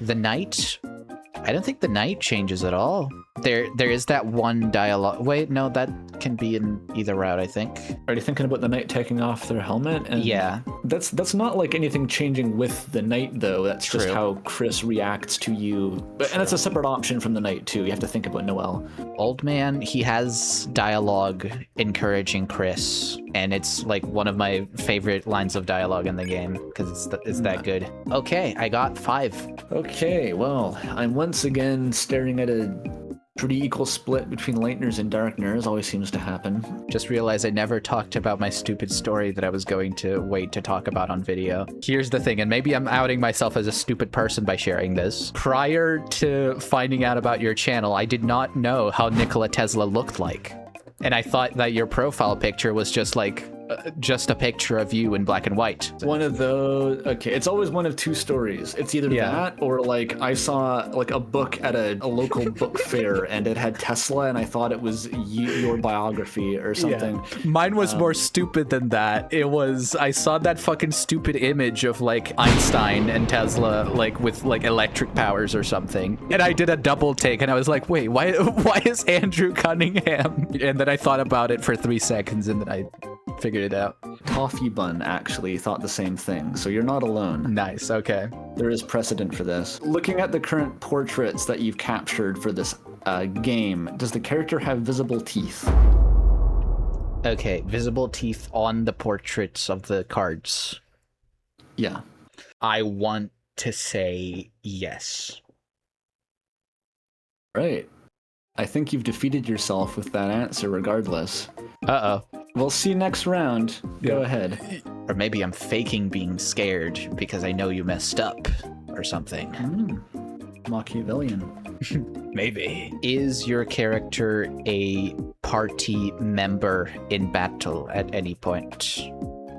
The night? I don't think the night changes at all. There is that one dialogue. Wait, no, that can be in either route, I think. Are you thinking about the knight taking off their helmet? And yeah. That's not like anything changing with the knight, though. That's just how Chris reacts to you. And it's a separate option from the knight, too. You have to think about Noelle. Old Man, he has dialogue encouraging Chris. And it's like one of my favorite lines of dialogue in the game because it's that good. Okay, I got 5. Okay, well, I'm once again staring at a pretty equal split between Lighteners and Darkners. Always seems to happen. Just realized I never talked about my stupid story that I was going to wait to talk about on video. Here's the thing, and maybe I'm outing myself as a stupid person by sharing this. Prior to finding out about your channel, I did not know how Nikola Tesla looked like. And I thought that your profile picture was just like just a picture of you in black and white. One of those. Okay, it's always one of two stories. It's either that or like I saw like a book at a local book fair and it had Tesla and I thought it was your biography or something. Yeah. Mine was more stupid than that. It was, I saw that fucking stupid image of like Einstein and Tesla like with like electric powers or something. And I did a double take and I was like, wait, why is Andrew Cunningham? And then I thought about it for 3 seconds and then I figured it out. Toffee Bun actually thought the same thing, so you're not alone. Nice, okay. There is precedent for this. Looking at the current portraits that you've captured for this game, does the character have visible teeth? Okay, visible teeth on the portraits of the cards. Yeah. I want to say yes. Right. I think you've defeated yourself with that answer regardless. Uh-oh. We'll see next round. Go ahead. Or maybe I'm faking being scared because I know you messed up or something. Machiavellian. Maybe. Is your character a party member in battle at any point?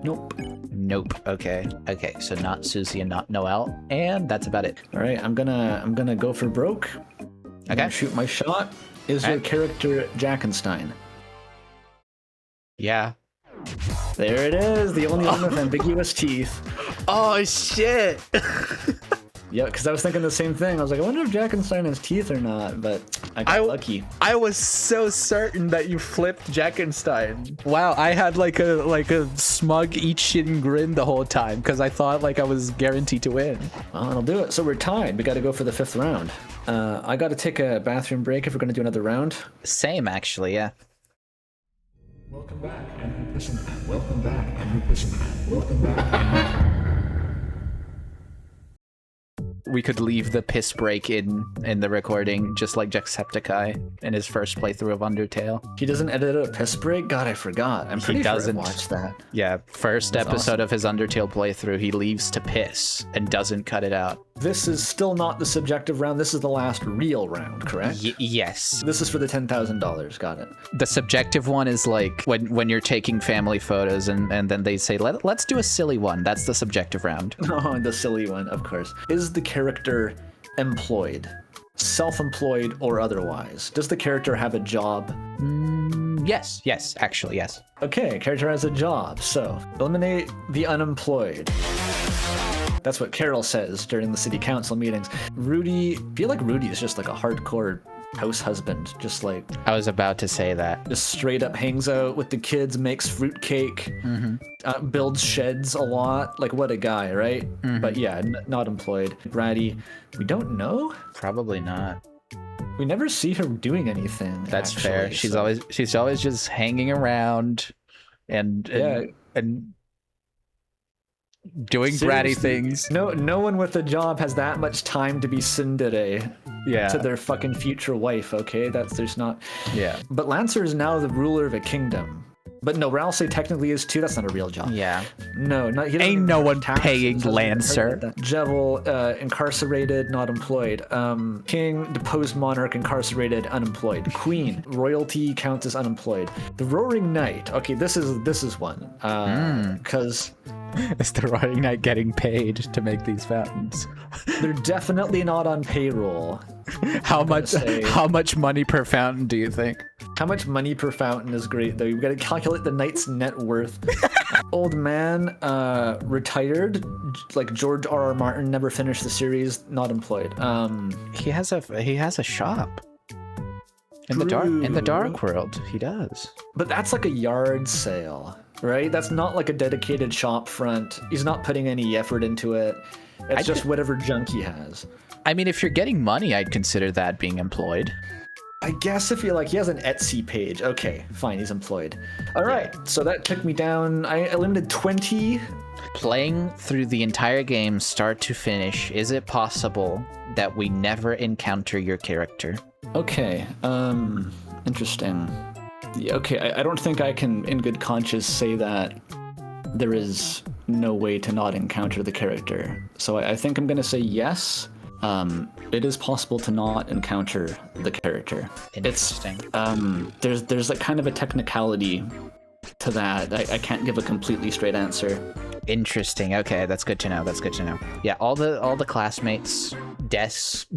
Nope. Nope. Okay. Okay, so not Susie and not Noelle. And that's about it. All right, I'm gonna go for broke. Okay. Shoot my shot. Is your character Jackenstein? Yeah. There it is, the only one with ambiguous teeth. Oh, shit. Yeah, because I was thinking the same thing. I was like, I wonder if Jackenstein has teeth or not, but I got lucky. I was so certain that you flipped Jackenstein. Wow, I had like a smug eat shit and grin the whole time because I thought like I was guaranteed to win. Well, I'll do it. So we're tied. We got to go for the 5th round. I got to take a bathroom break if we're going to do another round. Same, actually, yeah. Welcome back, Andrew Pissenhat. Welcome back, Andrew Pissenhat. Welcome back, Andrew. We could leave the piss break in the recording, just like Jacksepticeye in his first playthrough of Undertale. He doesn't edit a piss break? God, I forgot. I'm pretty sure I watched that. Yeah, first episode of his Undertale playthrough, he leaves to piss and doesn't cut it out. This is still not the subjective round. This is the last real round, correct? Yes. This is for the $10,000. Got it. The subjective one is like when you're taking family photos and then they say, let's do a silly one. That's the subjective round. Oh, the silly one, of course. Is the character employed? Self-employed or otherwise? Does the character have a job? Yes, actually, yes. Okay, character has a job, so eliminate the unemployed. That's what Carol says during the city council meetings. Rudy, I feel like Rudy is just like a hardcore house husband, just like I was about to say that. just straight up hangs out with the kids, makes fruitcake, builds sheds a lot. Like, what a guy, right? But yeah, not employed. Bratty, we don't know. Probably not. We never see her doing anything. That's actually, fair. so- She's always just hanging around and doing bratty Seriously. things. No one with a job has that much time to be tsundere Yeah. to their fucking future wife, okay? There's not... Yeah. But Lancer is now the ruler of a kingdom. But no, Ralsei technically is too. That's not a real job. Yeah. No, not he doesn't Ain't even no pay one taxes, paying doesn't even Lancer. pay that. Jevil, incarcerated, not employed. King, deposed monarch, incarcerated, unemployed. Queen, royalty counts as unemployed. The Roaring Knight. Okay, this is one. Because Is the Roaring Knight getting paid to make these fountains? they're definitely not on payroll. How much say- how much money per fountain do you think? How much money per fountain is great, though. You've got to calculate the knight's net worth. Old man, retired, like George R.R. Martin, never finished the series, not employed. He has a shop. In the dark world, he does. But that's like a yard sale, right? That's not like a dedicated shop front. He's not putting any effort into it. It's just whatever junk he has. I mean, if you're getting money, I'd consider that being employed. I guess if you're like, he has an Etsy page. Okay, fine, he's employed. All right, so that took me down. I eliminated 20. Playing through the entire game, start to finish, is it possible that we never encounter your character? Okay, interesting. Yeah, okay, I don't think I can, in good conscience, say that there is no way to not encounter the character. So I think I'm going to say yes. It is possible to not encounter the character. Interesting. There's like kind of a technicality to that. I can't give a completely straight answer. Interesting. Okay, that's good to know. That's good to know. Yeah, all the classmates, Des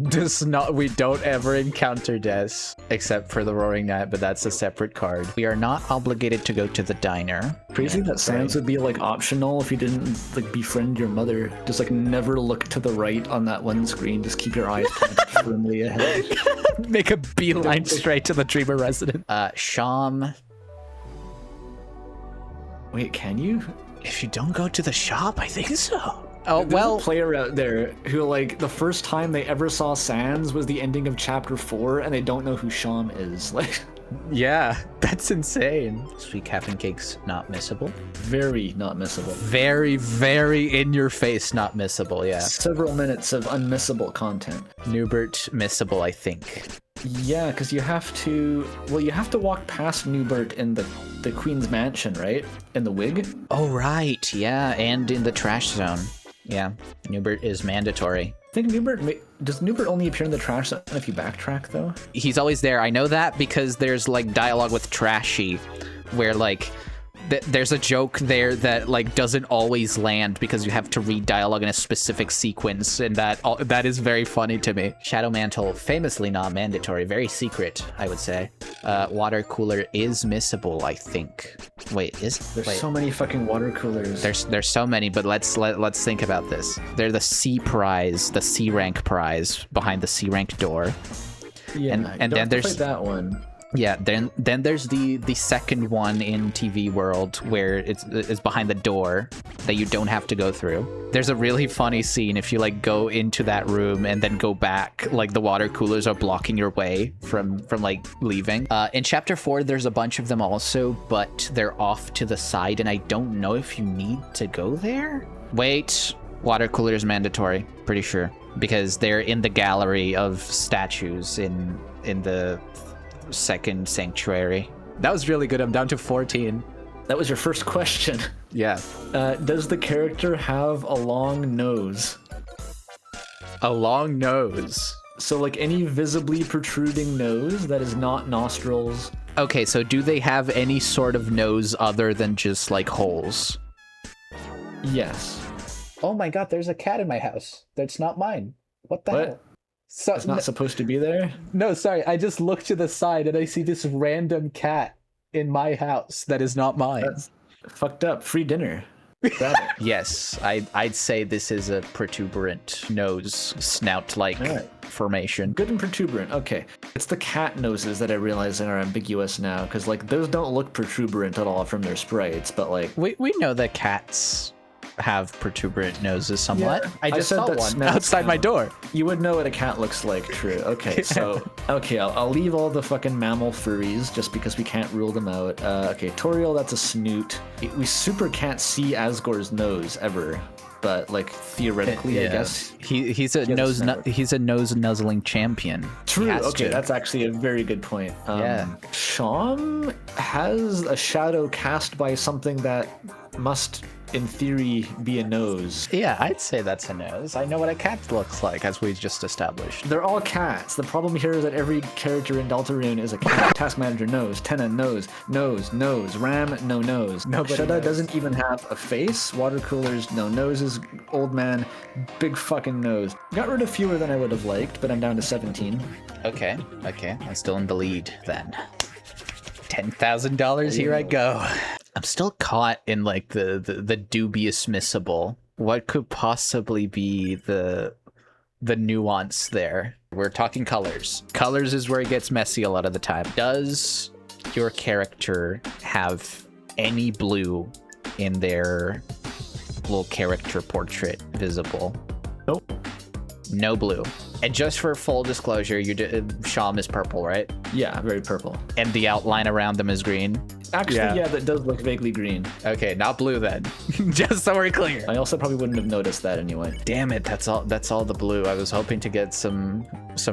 does not. We don't ever encounter Des except for the Roaring Knight, but that's a separate card. We are not obligated to go to the diner. Crazy that Sans would be like optional if you didn't like befriend your mother. Just like never look to the right on that one screen. Just keep your eyes pointed firmly ahead. Make a beeline straight to the Dreamer resident. Sham. Wait, can you? If you don't go to the shop, I think so. Oh, There's well, a player out there who, like, the first time they ever saw Sans was the ending of Chapter 4, and they don't know who Sham is. Like, yeah, that's insane. Sweet Captain Cake's not missable. very not missable. Very, very in your face, not missable, yeah. Several minutes of unmissable content. Newbert missable, I think. Yeah, because you have to walk past Newbert in the Queen's Mansion, right? In the wig? Oh, right, yeah, and in the trash zone. Yeah, Newbert is mandatory. I think does Newbert only appear in the trash zone if you backtrack, though? He's always there. I know that because there's, like, dialogue with Trashy, where, like, there's a joke there that, like, doesn't always land because you have to read dialogue in a specific sequence, and that is very funny to me. Shadow Mantle, famously not mandatory, very secret, I would say. Water Cooler is missable, I think. Wait, There's so many fucking water coolers. There's so many, but let's think about this. They're the C prize, the C rank prize behind the C rank door. Yeah, and you then don't have to there's fight that one. Yeah, then there's the second one in TV world where it's behind the door that you don't have to go through. There's a really funny scene if you like go into that room and then go back, like the water coolers are blocking your way from like leaving. In chapter 4 there's a bunch of them also, but they're off to the side and I don't know if you need to go there. Wait, water cooler is mandatory, pretty sure, because they're in the gallery of statues in the second sanctuary. That was really good. I'm down to 14. That was your first question. Yeah. Does the character have a long nose? A long nose. So like any visibly protruding nose that is not nostrils. Okay, so do they have any sort of nose other than just like holes? Yes. Oh my god, there's a cat in my house. That's not mine. What the hell? So, It's not supposed to be there? no, sorry. I just looked to the side and I see this random cat in my house that is not mine. That's fucked up. Free dinner. Grab it. Yes, I'd say this is a protuberant nose, snout-like Alright. formation. Good and protuberant. Okay. It's the cat noses that I realize are ambiguous now, because, like, those don't look protuberant at all from their sprites, but, like... We know that cats have protuberant noses somewhat. Yeah, I just said saw that one snouts outside my count. door. You would know what a cat looks like, true. Okay, so... Okay, I'll leave all the fucking mammal furries, just because we can't rule them out. Okay, Toriel, that's a snoot. We super can't see Asgore's nose, ever. But, like, theoretically, I guess... He's a has a nose snout. he's a nose nuzzling champion. True. He has Okay, to. that's actually a very good point. Yeah. Sham has a shadow cast by something that must, in theory, be a nose. Yeah, I'd say that's a nose. I know what a cat looks like, as we just established. They're all cats. The problem here is that every character in Deltarune is a cat. Task Manager knows. Tenna knows. Nose. Ram, no nose. Nobody Shudda knows. doesn't even have a face. Water coolers, no noses. Old man, big fucking nose. Got rid of fewer than I would have liked, but I'm down to 17. Okay. I'm still in the lead then. $10,000, here I go. I'm still caught in like the dubious missable. What could possibly be the nuance there? We're talking colors. Colors is where it gets messy a lot of the time. Does your character have any blue in their little character portrait visible? Nope. No blue. And just for full disclosure, Sham is purple, right? Yeah, very purple. And the outline around them is green. Actually, yeah, that does look vaguely green. Okay, not blue then. Just so we're clear. I also probably wouldn't have noticed that anyway. Damn it, that's all the blue. I was hoping to get some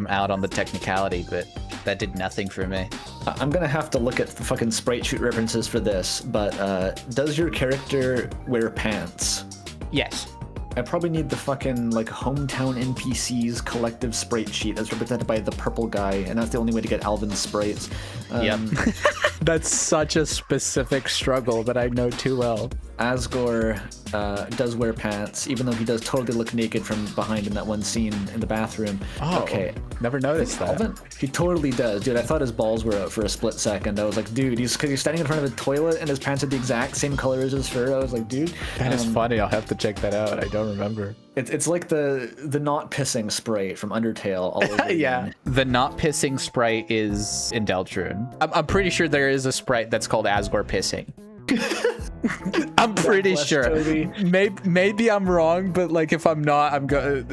out on the technicality, but that did nothing for me. I'm gonna have to look at the fucking sprite shoot references for this, but does your character wear pants? Yes. I probably need the fucking, like, hometown NPCs collective sprite sheet that's represented by the purple guy, and that's the only way to get Alvin's sprites. Yep. That's such a specific struggle that I know too well. Asgore does wear pants, even though he does totally look naked from behind in that one scene in the bathroom. Oh, Okay. never noticed that. Alvin, he totally does, dude. I thought his balls were out for a split second. I was like, dude, he's standing in front of a toilet and his pants are the exact same color as his fur. I was like, dude, That is funny. I'll have to check that out. I don't remember. it's like the not pissing sprite from Undertale. All over again. The not pissing sprite is in Deltarune. I'm pretty sure there is a sprite that's called Asgore pissing. I'm pretty bless sure. Toby. Maybe I'm wrong, but like if I'm not, I'm going.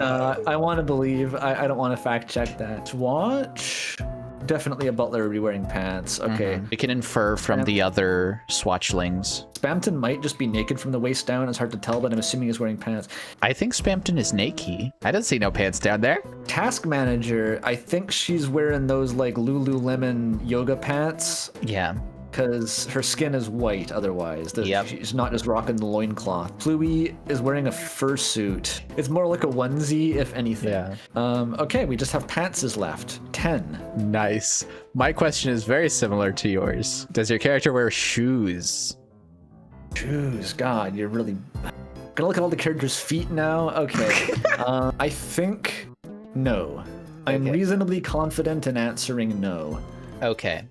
I want to believe. I don't want to fact check that. Watch. Definitely a butler would be wearing pants. Okay. We can infer from the other swatchlings. Spamton might just be naked from the waist down. It's hard to tell, but I'm assuming he's wearing pants. I think Spamton is naked. I don't see no pants down there. Task Manager, I think she's wearing those like Lululemon yoga pants. Yeah. Because her skin is white otherwise. Yep. She's not just rocking the loincloth. Pluie is wearing a fursuit. It's more like a onesie, if anything. Yeah. Okay, we just have pantses left. 10. Nice. My question is very similar to yours. Does your character wear shoes? Shoes. God, you're really... Gonna look at all the characters' feet now? Okay. I think no. I'm Okay. reasonably confident in answering no. Okay.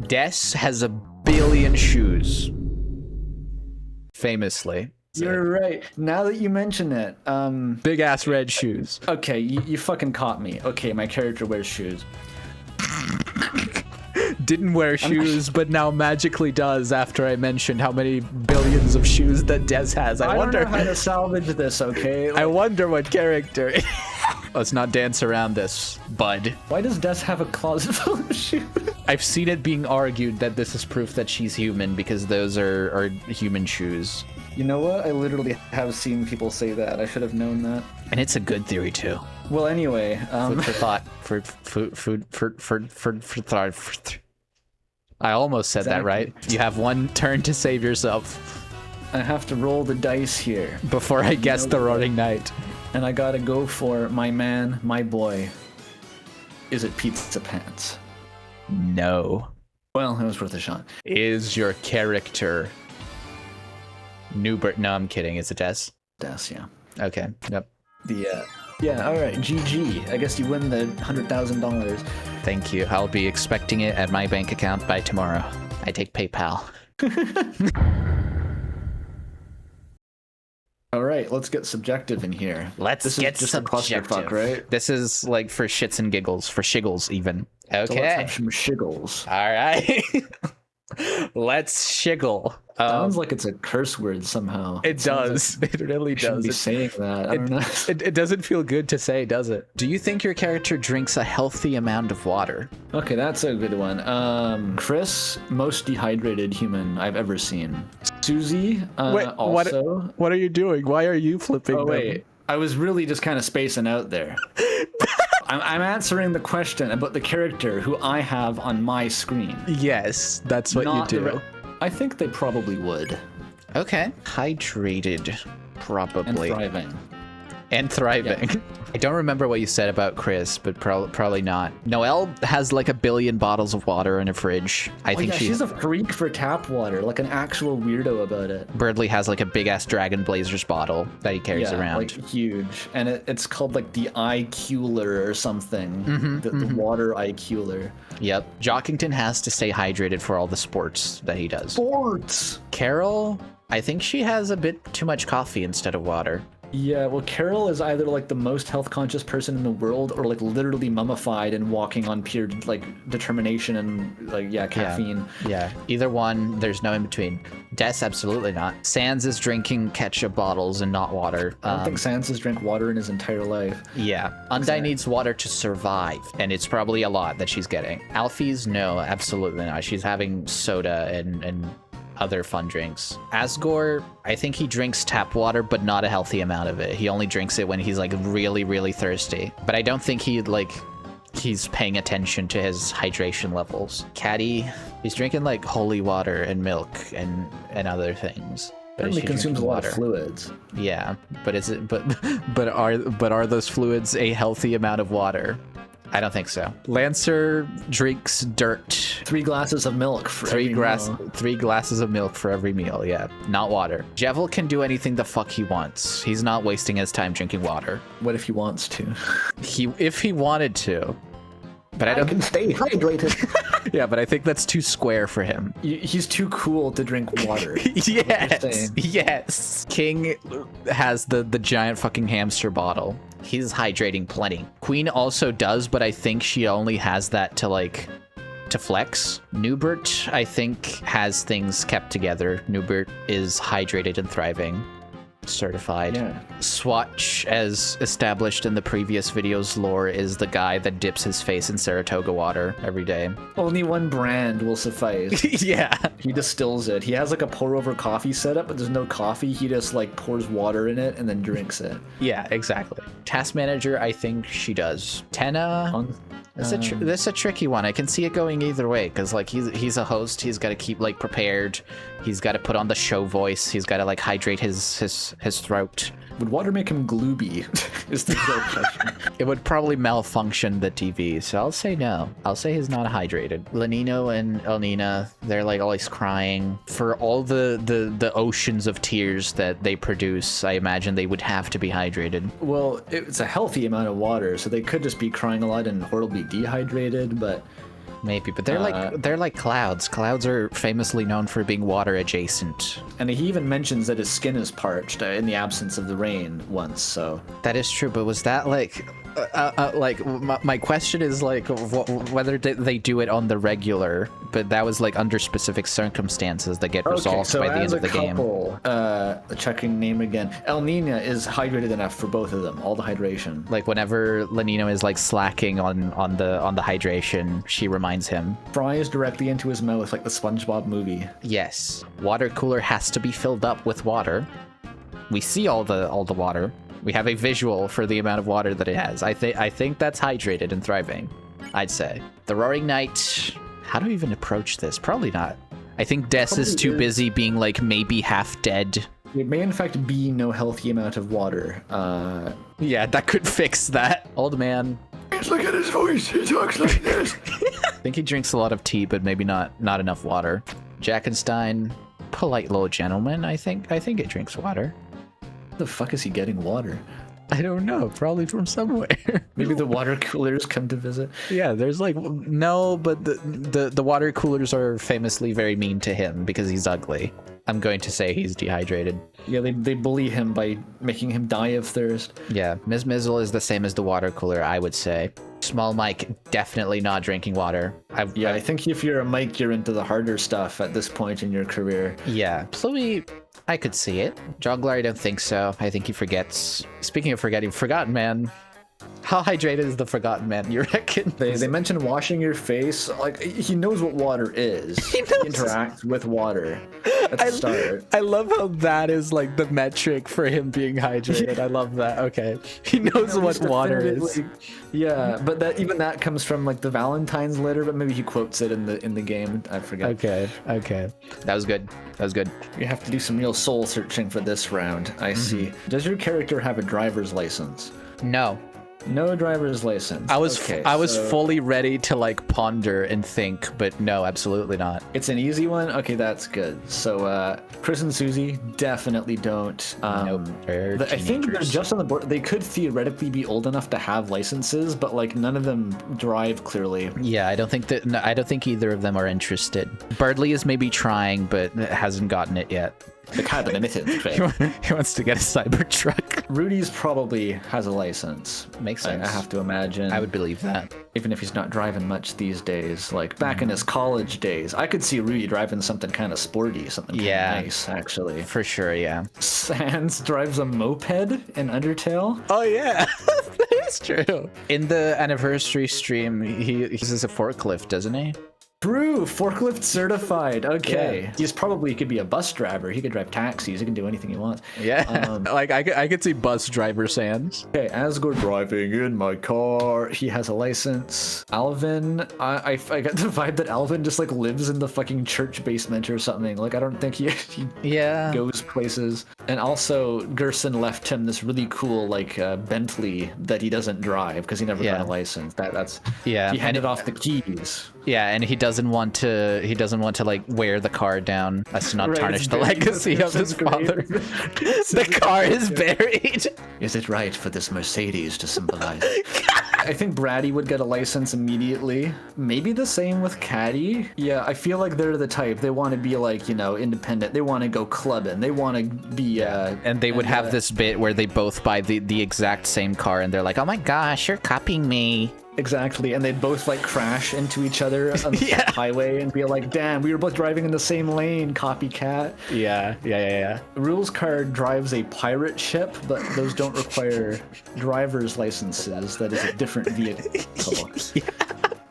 Des has a billion shoes. Famously. You're right. Now that you mention it, Big ass red shoes. okay, you fucking caught me. Okay, my character wears shoes. Didn't wear shoes, but now magically does after I mentioned how many billions of shoes that Des has. I don't know wonder. how to salvage this, okay? I wonder what character. Let's not dance around this, bud. Why does Des have a closet full of shoes? I've seen it being argued that this is proof that she's human because those are human shoes. You know what? I literally have seen people say that. I should have known that. And it's a good theory too. Well, anyway, Food for thought. Food for thought. I almost said that right. You have one turn to save yourself I have to roll the dice here. before I guess the Roaring Knight. And I gotta go for my man, my boy. Is it Pizza Pants? No. Well, it was worth a shot. Is your character Newbert? No, I'm kidding. Is it Des? Des, yeah. Okay. Yep. Yeah, alright, GG. I guess you win the $100,000. Thank you. I'll be expecting it at my bank account by tomorrow. I take PayPal. All right, let's get subjective in here. This get is just a clusterfuck, right? This is like for shits and giggles, for shiggles even. So let's Okay. have some shiggles. All right. Let's shiggle. Sounds like it's a curse word somehow. It does. It really Shouldn't be does. saying that. I don't know. It doesn't feel good to say, does it? Do you think your character drinks a healthy amount of water? Okay, that's a good one. Chris, most dehydrated human I've ever seen. Susie, also. What are you doing? Why are you flipping? Oh wait, I was really just kind of spacing out there. I'm answering the question about the character who I have on my screen. Yes, that's what Not you the do. I think they probably would. Okay. Hydrated, probably. And thriving. And thriving. Yeah. I don't remember what you said about Chris, but probably not. Noelle has like 1 billion bottles of water in her fridge. I think she's a freak for tap water, like an actual weirdo about it. Birdley has like a big ass Dragon Blazers bottle that he carries around. Like huge, and it's called like the eye cooler or something. The water eye cooler. Yep. Jockington has to stay hydrated for all the sports that he does. Sports. Carol, I think she has a bit too much coffee instead of water. Yeah, well, Carol is either like the most health conscious person in the world, or like literally mummified and walking on pure like determination and like caffeine. Yeah. Either one. There's no in between. Des, absolutely not. Sans is drinking ketchup bottles and not water. I don't think Sans has drank water in his entire life. Yeah. Undine needs water to survive, and it's probably a lot that she's getting. Alfie's, no, absolutely not. She's having soda and other fun drinks. Asgore, I think he drinks tap water, but not a healthy amount of it. He only drinks it when he's like really, really thirsty. But I don't think he's paying attention to his hydration levels. Caddy, he's drinking like holy water and milk and other things. But Certainly is she consumes a drinking lot water? of fluids. Yeah, but is it? But are those fluids a healthy amount of water? I don't think so. Lancer drinks dirt. 3 glasses of milk for every meal. 3 glasses of milk for every meal. Yeah, not water. Jevel can do anything the fuck he wants. He's not wasting his time drinking water. What if he wants to? If he wanted to, but I don't. can stay hydrated. Yeah, but I think that's too square for him. He's too cool to drink water. Yes, yes. King has the giant fucking hamster bottle. He's hydrating plenty. Queen also does, but I think she only has that to flex. Newbert, I think, has things kept together. Newbert is hydrated and thriving. Certified. Yeah. Swatch, as established in the previous video's lore, is the guy that dips his face in Saratoga water every day. Only one brand will suffice. Yeah. He distills it. He has like a pour over coffee setup, but there's no coffee. He just like pours water in it and then drinks it. Yeah, exactly. Task manager, I think she does. Tenna, that's a tricky one. I can see it going either way, because like he's a host. He's got to keep like prepared. He's got to put on the show voice. He's got to like hydrate his throat. Would water make him glooby? Is the real question. It would probably malfunction the TV, so I'll say no. I'll say he's not hydrated. Lenino and Elnina, they're like always crying. For all the oceans of tears that they produce, I imagine they would have to be hydrated. Well, it's a healthy amount of water, so they could just be crying a lot and horribly dehydrated, but Maybe, but they're like clouds. Clouds are famously known for being water adjacent. and he even mentions that his skin is parched in the absence of the rain once, so That is true, but was that like my question is like whether they do it on the regular, but that was like under specific circumstances that get resolved by the end of the game. Checking name again. El Nina is hydrated enough for both of them, all the hydration. Like whenever Lenino is like slacking on the hydration, she reminds him. Fries directly into his mouth like the SpongeBob movie. Yes, water cooler has to be filled up with water. We see all the water. We have a visual for the amount of water that it has. I think that's hydrated and thriving, I'd say. The Roaring Knight, how do we even approach this? Probably not. I think Des is too busy being like maybe half dead. It may in fact be no healthy amount of water. Yeah, that could fix that. Old man. Look at his voice. He talks like this. I think he drinks a lot of tea, but maybe not enough water. Jackenstein, polite little gentleman. I think it drinks water. Where the fuck is he getting water? I don't know. Probably from somewhere. Maybe the water coolers come to visit. Yeah, there's like no, but the water coolers are famously very mean to him because he's ugly. I'm going to say he's dehydrated. Yeah, they bully him by making him die of thirst. Yeah, Ms. Mizzle is the same as the water cooler, I would say. Small Mike, definitely not drinking water. I think if you're a Mike, you're into the harder stuff at this point in your career. Yeah, Pluie, I could see it. Juggler, I don't think so. I think he forgets. Speaking of forgetting, Forgotten Man. How hydrated is the Forgotten Man, you reckon? They mentioned washing your face. Like, he knows what water is. He interacts with water. That's a start. I love how that is like the metric for him being hydrated. I love that. Okay. He knows what water is. Yeah, but that comes from like the Valentine's letter, but maybe he quotes it in the game. I forget. Okay. That was good. You have to do some real soul searching for this round. I see. Does your character have a driver's license? No. No driver's license. I was fully ready to like ponder and think, but no, absolutely not. It's an easy one. Okay, that's good. So Chris and Susie definitely don't. Nope. I think they're just on the board. They could theoretically be old enough to have licenses, but like none of them drive clearly. Yeah, I don't think either of them are interested. Birdley is maybe trying, but hasn't gotten it yet. The kind of admitted. He wants to get a cyber truck. Rudy's probably has a license. Makes sense. I have to imagine. I would believe that. Even if he's not driving much these days. Like back in his college days, I could see Rudy driving something kind of sporty, something kind of nice, actually. For sure, yeah. Sans drives a moped in Undertale. Oh, yeah. That's true. In the anniversary stream, he uses a forklift, doesn't he? True, forklift certified. Okay. Yeah. He could be a bus driver. He could drive taxis. He can do anything he wants. Yeah. Like I could see bus driver Sans. Okay, Asgore driving in my car. He has a license. Alvin, I got the vibe that Alvin just like lives in the fucking church basement or something. Like I don't think he goes places. And also Gerson left him this really cool like Bentley that he doesn't drive because he never got a license. That's he handed off the keys. Yeah, and he doesn't want to like wear the car down as to not tarnish the legacy of his father. The car is buried. Is it right for this Mercedes to symbolize? I think Braddy would get a license immediately. Maybe the same with Caddy. Yeah, I feel like they're the type. They want to be like, independent. They want to go clubbing. They want to be and they would have this bit where they both buy the exact same car and they're like, "Oh my gosh, you're copying me." Exactly, and they'd both like crash into each other on the highway and be like, "Damn, we were both driving in the same lane, copycat." Yeah. Rules card drives a pirate ship, but those don't require driver's licenses. That is a different vehicle.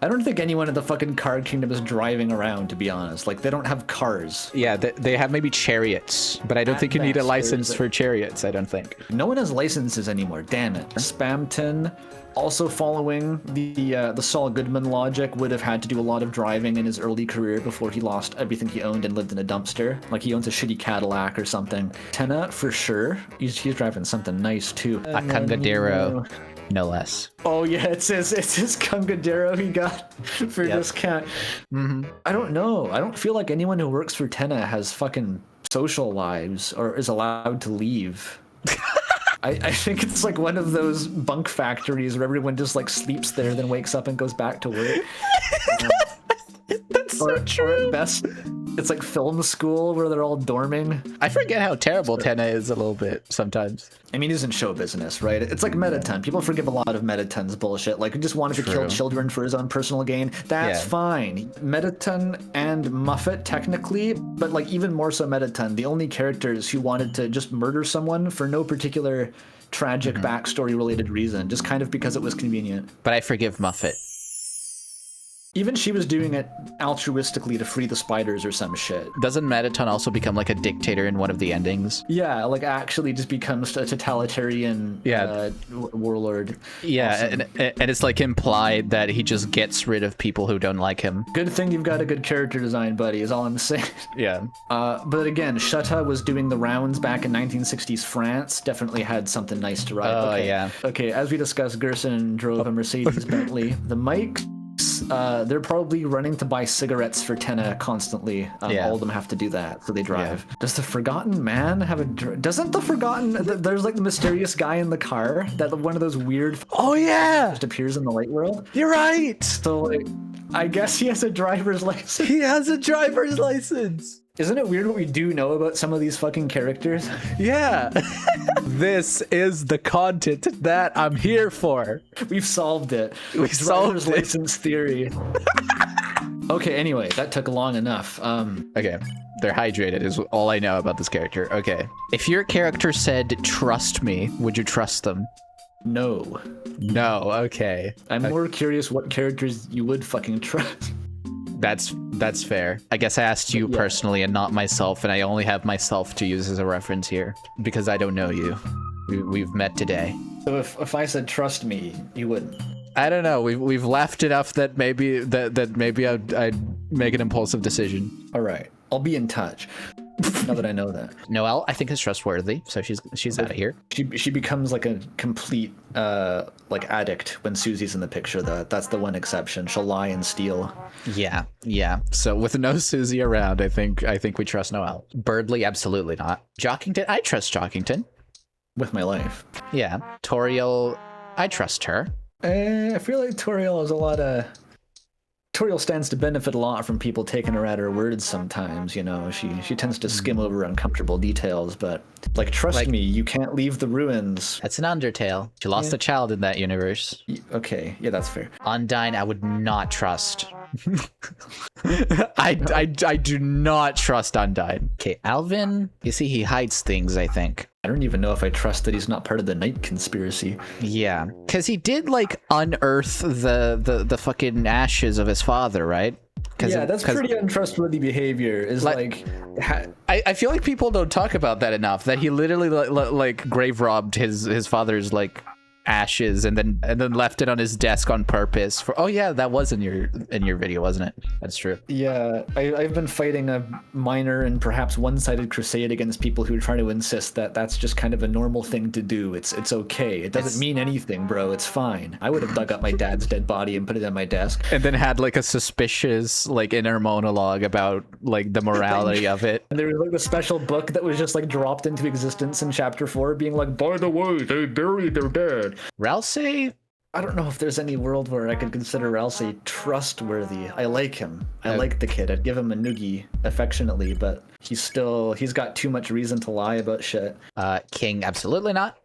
I don't think anyone in the fucking Card Kingdom is driving around, to be honest. Like, they don't have cars. Yeah, they have maybe chariots, but I don't think you need a license for chariots, I don't think. No one has licenses anymore, damn it. Spamton, also following the Saul Goodman logic, would have had to do a lot of driving in his early career before he lost everything he owned and lived in a dumpster. Like, he owns a shitty Cadillac or something. Tenna, for sure. He's driving something nice, too. A Cangadero. No less. Oh yeah, it's his Cangadero he got for discount. I don't know. I don't feel like anyone who works for Tenna has fucking social lives or is allowed to leave. I think it's like one of those bunk factories where everyone just like sleeps there, then wakes up and goes back to work. That's so true. Or at best, it's like film school where they're all dorming. I forget how terrible Tenna is a little bit sometimes. I mean, he's in show business, right? It's like Mettaton. People forgive a lot of Mettaton's bullshit. Like, he just wanted to kill children for his own personal gain. That's fine. Mettaton and Muffet, technically, but like even more so Mettaton, the only characters who wanted to just murder someone for no particular tragic backstory related reason, just kind of because it was convenient. But I forgive Muffet. Even she was doing it altruistically to free the spiders or some shit. Doesn't Mettaton also become like a dictator in one of the endings? Yeah, like actually just becomes a totalitarian warlord. Yeah, and it's like implied that he just gets rid of people who don't like him. Good thing you've got a good character design, buddy, is all I'm saying. Yeah. But again, Shutta was doing the rounds back in 1960s France. Definitely had something nice to ride. Oh, yeah. Okay, as we discussed, Gerson drove a Mercedes Bentley. The mics, they're probably running to buy cigarettes for Tenna constantly. All of them have to do that, so they drive. Yeah. Does the Forgotten Man have a... Doesn't the Forgotten... There's like the mysterious guy in the car, that one of those weird... Oh, yeah! ...just appears in the light world. You're right! So, like, I guess he has a driver's license. He has a driver's license! Isn't it weird what we do know about some of these fucking characters? Yeah. This is the content that I'm here for. We've solved it. We solved it. License theory. Okay, anyway, that took long enough. Okay, they're hydrated is all I know about this character. Okay. If your character said, trust me, would you trust them? No. No, okay. I'm more curious what characters you would fucking trust. That's fair. I guess I asked you personally and not myself, and I only have myself to use as a reference here because I don't know you. We've met today. So if I said trust me, you wouldn't. I don't know. We've laughed enough that maybe I'd make an impulsive decision. All right, I'll be in touch. Now that I know that. Noelle, I think, is trustworthy, so she's out of here. She becomes like a complete like addict when Susie's in the picture. That's the one exception. She'll lie and steal. Yeah. So with no Susie around, I think we trust Noelle. Birdly, absolutely not. Jockington, I trust Jockington. With my life. Yeah. Toriel, I trust her. I feel like Toriel has a lot of... Toriel stands to benefit a lot from people taking her at her words sometimes, you know. She tends to skim over uncomfortable details, but, like, trust me, you can't leave the ruins. That's an Undertale. She lost a child in that universe. Okay, yeah, that's fair. Undyne, I would not trust. I do not trust Undyne. Okay, Alvin, you see, he hides things, I think. I don't even know if I trust that he's not part of the Night Conspiracy. Yeah, because he did, like, unearth the fucking ashes of his father, right? Yeah, that's pretty untrustworthy behavior. Is like I feel like people don't talk about that enough, that he literally like grave robbed his father's like ashes and then left it on his desk on purpose for... Oh yeah, that was in your video, wasn't it? That's true. Yeah, I've been fighting a minor and perhaps one-sided crusade against people who try to insist that that's just kind of a normal thing to do. It's okay. It doesn't mean anything, bro. It's fine. I would have dug up my dad's dead body and put it on my desk. And then had like a suspicious like inner monologue about like the morality of it. And there was like a special book that was just like dropped into existence in chapter 4 being like, by the way, they buried their dad. Ralsei, I don't know if there's any world where I could consider Ralsei trustworthy. I like him. I like the kid. I'd give him a noogie affectionately, but he's got too much reason to lie about shit. King, absolutely not.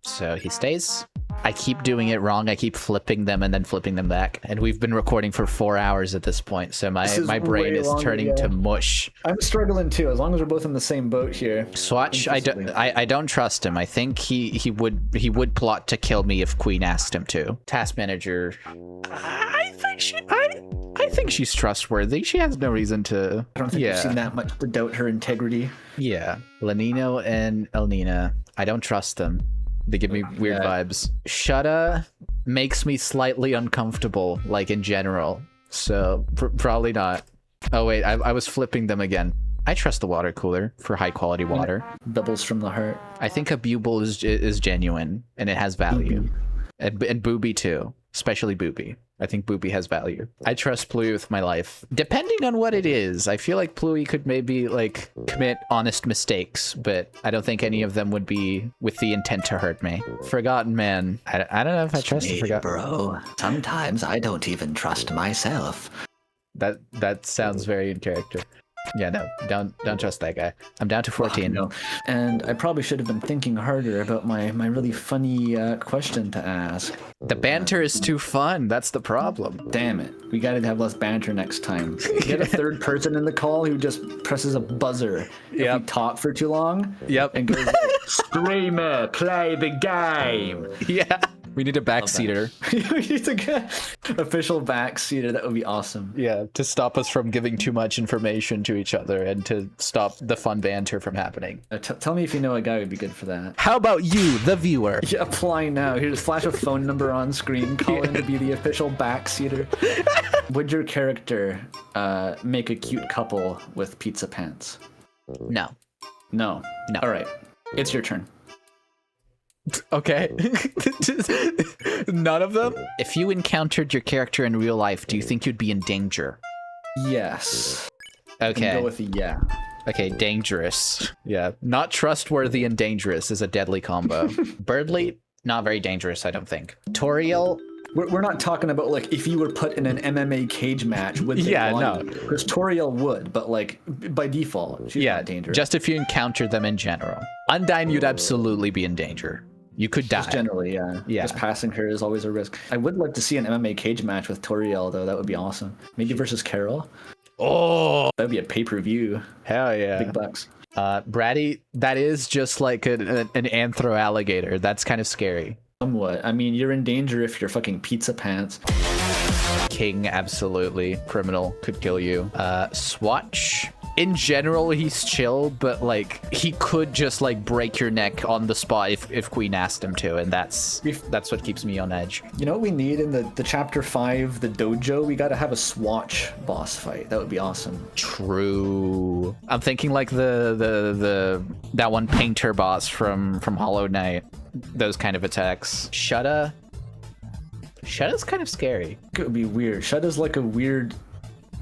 So he stays. I keep doing it wrong. I keep flipping them and then flipping them back. And we've been recording for 4 hours at this point, so my brain is turning to mush. I'm struggling too, as long as we're both in the same boat here. Swatch, I don't trust him. I think he would plot to kill me if Queen asked him to. Task Manager, I think she's trustworthy. She has no reason to. I don't think you've seen that much to doubt her integrity. Yeah. Lanino and Elnina, I don't trust them. They give me weird vibes. Shutta makes me slightly uncomfortable, like in general. So probably not. Oh wait, I was flipping them again. I trust the water cooler for high quality water. Bubbles from the heart. I think a buble is genuine and it has value. And Booby too, especially Booby. I think Booby has value. I trust Pluie with my life. Depending on what it is, I feel like Pluie could maybe like commit honest mistakes, but I don't think any of them would be with the intent to hurt me. Forgotten Man. I don't know if I trust the Forgotten. Bro, sometimes I don't even trust myself. That sounds very in character. Yeah, no, don't trust that guy. I'm down to 14. No. And I probably should have been thinking harder about my really funny question to ask. The banter is too fun. That's the problem. Damn it. We gotta have less banter next time. Get a third person in the call who just presses a buzzer if we talk for too long. Yep. And goes like, Streamer, play the game. Yeah. We need a backseater. We need an official backseater. That would be awesome. Yeah, to stop us from giving too much information to each other and to stop the fun banter from happening. Tell me if you know a guy who'd be good for that. How about you, the viewer? Yeah, apply now. Here's flash a phone number on screen. Call in to be the official backseater. Would your character make a cute couple with pizza pants? No. No. All right. It's your turn. Okay. None of them? If you encountered your character in real life, do you think you'd be in danger? Yes. Okay. Go with a yeah. Okay, dangerous. Yeah. Not trustworthy and dangerous is a deadly combo. Birdly, not very dangerous, I don't think. Toriel, We're not talking about like if you were put in an MMA cage match with no. because Toriel would, but like by default, she's not dangerous. Just if you encounter them in general. Undyne, you'd absolutely be in danger. You could die. Just generally, yeah. Just passing her is always a risk. I would like to see an MMA cage match with Toriel, though. That would be awesome. Maybe versus Carol. Oh, that would be a pay-per-view. Hell yeah. Big bucks. Bratty, that is just like an anthro alligator. That's kind of scary. Somewhat. I mean, you're in danger if you're fucking pizza pants. King, absolutely. Criminal, could kill you. Swatch. In general, he's chill, but like he could just like break your neck on the spot if Queen asked him to, and that's what keeps me on edge. You know what we need in the chapter 5, the dojo? We got to have a Swatch boss fight. That would be awesome. True. I'm thinking like the that one painter boss from Hollow Knight. Those kind of attacks. Shudda's kind of scary. It would be weird. Shudda's like a weird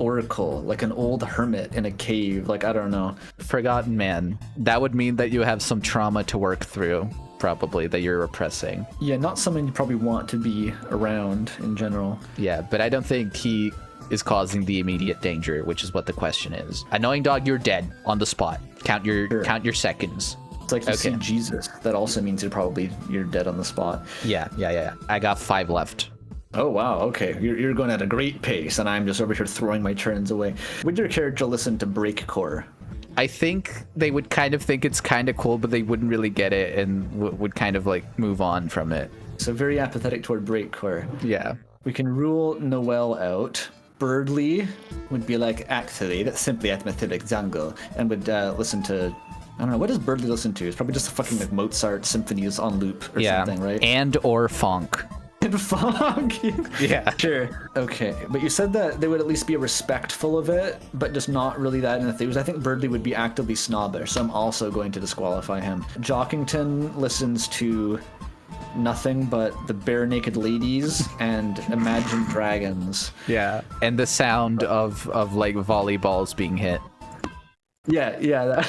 oracle, like an old hermit in a cave. Like, I don't know. Forgotten Man. That would mean that you have some trauma to work through, probably, that you're repressing. Yeah, not someone you probably want to be around in general. Yeah, but I don't think he is causing the immediate danger, which is what the question is. Annoying Dog, you're dead on the spot. Count your seconds. It's like you see Jesus. That also means you're dead on the spot. Yeah. I got 5 left. Oh, wow. Okay. You're going at a great pace, and I'm just over here throwing my turns away. Would your character listen to breakcore? I think they would kind of think it's kind of cool, but they wouldn't really get it and would kind of like move on from it. So very apathetic toward breakcore. Yeah. We can rule Noelle out. Birdly would be like, actually, that's simply atmospheric jungle, and would listen to... I don't know, what does Birdly listen to? It's probably just fucking like Mozart symphonies on loop or something, right? And or funk. Funk. Yeah. Sure. Okay. But you said that they would at least be respectful of it, but just not really that enthused. I think Birdly would be actively snobbish, so I'm also going to disqualify him. Jockington listens to nothing but the Bare Naked Ladies and Imagine Dragons. Yeah. And the sound of like volleyballs being hit. Yeah.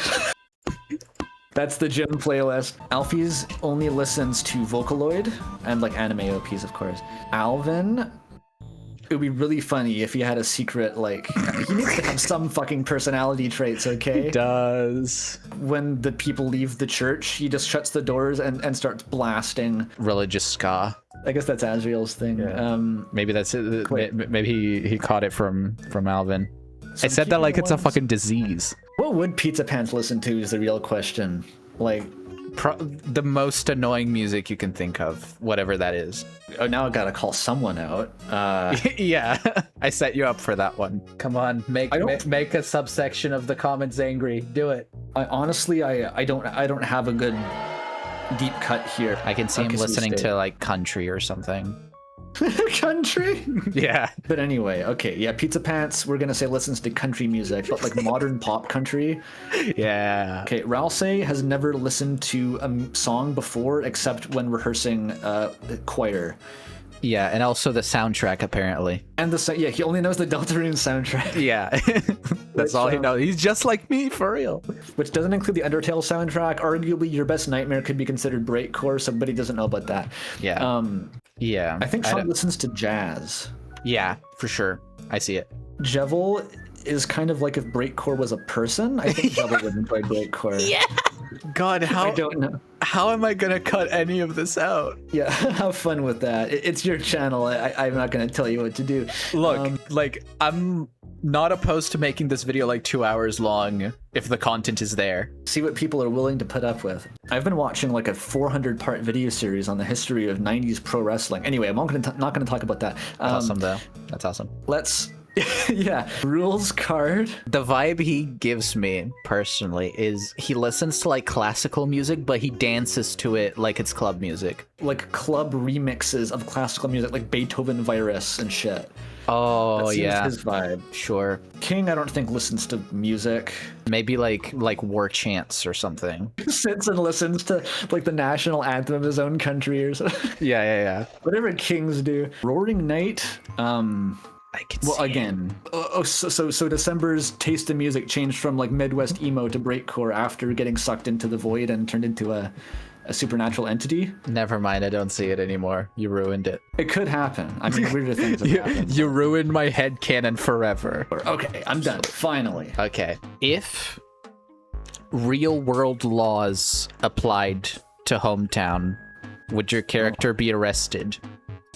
That's the gym playlist. Alfie's only listens to Vocaloid and like anime OPs, of course. Alvin, it would be really funny if he had a secret, like, he needs to have some fucking personality traits, okay? He does. When the people leave the church, he just shuts the doors and starts blasting. Religious ska. I guess that's Azriel's thing. Yeah. Maybe that's it. Maybe he caught it from Alvin. I said that like it's a fucking disease. What would Pizza Pants listen to is the real question. Like, the most annoying music you can think of, whatever that is. Oh, now I gotta call someone out. Yeah, I set you up for that one. Come on, make a subsection of the comments angry. Do it. I honestly don't have a good deep cut here. I can see him listening to like country or something. Country? Yeah. But anyway, okay, yeah, Pizza Pants, we're gonna say listens to country music, but like modern pop country. Yeah. Okay, Ralsei has never listened to a song before except when rehearsing choir. Yeah, and also the soundtrack apparently. And he only knows the Deltarune soundtrack. Yeah. That's all he knows. He's just like me, for real. Which doesn't include the Undertale soundtrack. Arguably, Your Best Nightmare could be considered breakcore, so he doesn't know about that. Yeah. Yeah. I think Sean listens to jazz. Yeah, for sure. I see it. Jevel is kind of like if breakcore was a person. I think Jevel would enjoy breakcore. Yeah. God, I don't know. How am I gonna cut any of this out? Yeah, have fun with that. It's your channel. I'm not gonna tell you what to do. Look, like, I'm not opposed to making this video like 2 hours long if the content is there. See what people are willing to put up with. I've been watching like a 400-part video series on the history of 90s pro wrestling. Anyway, I'm not gonna talk about that. Awesome though. That's awesome. Let's. Yeah, rules card. The vibe he gives me personally is he listens to like classical music, but he dances to it like it's club music. Like club remixes of classical music, like Beethoven Virus and shit. Oh, yeah. His vibe. Sure. King, I don't think listens to music. Maybe like war chants or something. Sits and listens to like the national anthem of his own country or something. Yeah. Whatever kings do. Roaring Knight. I can well, again, so December's taste in music changed from like Midwest emo to breakcore after getting sucked into the void and turned into a a supernatural entity. Never mind, I don't see it anymore. You ruined it. It could happen. I mean, weirder things have happened. You ruined my headcanon forever. Okay, I'm done. Finally. Okay. If real world laws applied to hometown, would your character be arrested?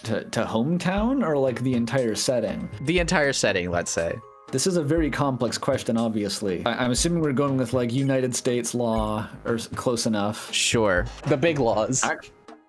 To hometown or like the entire setting? The entire setting, let's say. This is a very complex question, obviously. I'm assuming we're going with like United States law or close enough. Sure. The big laws.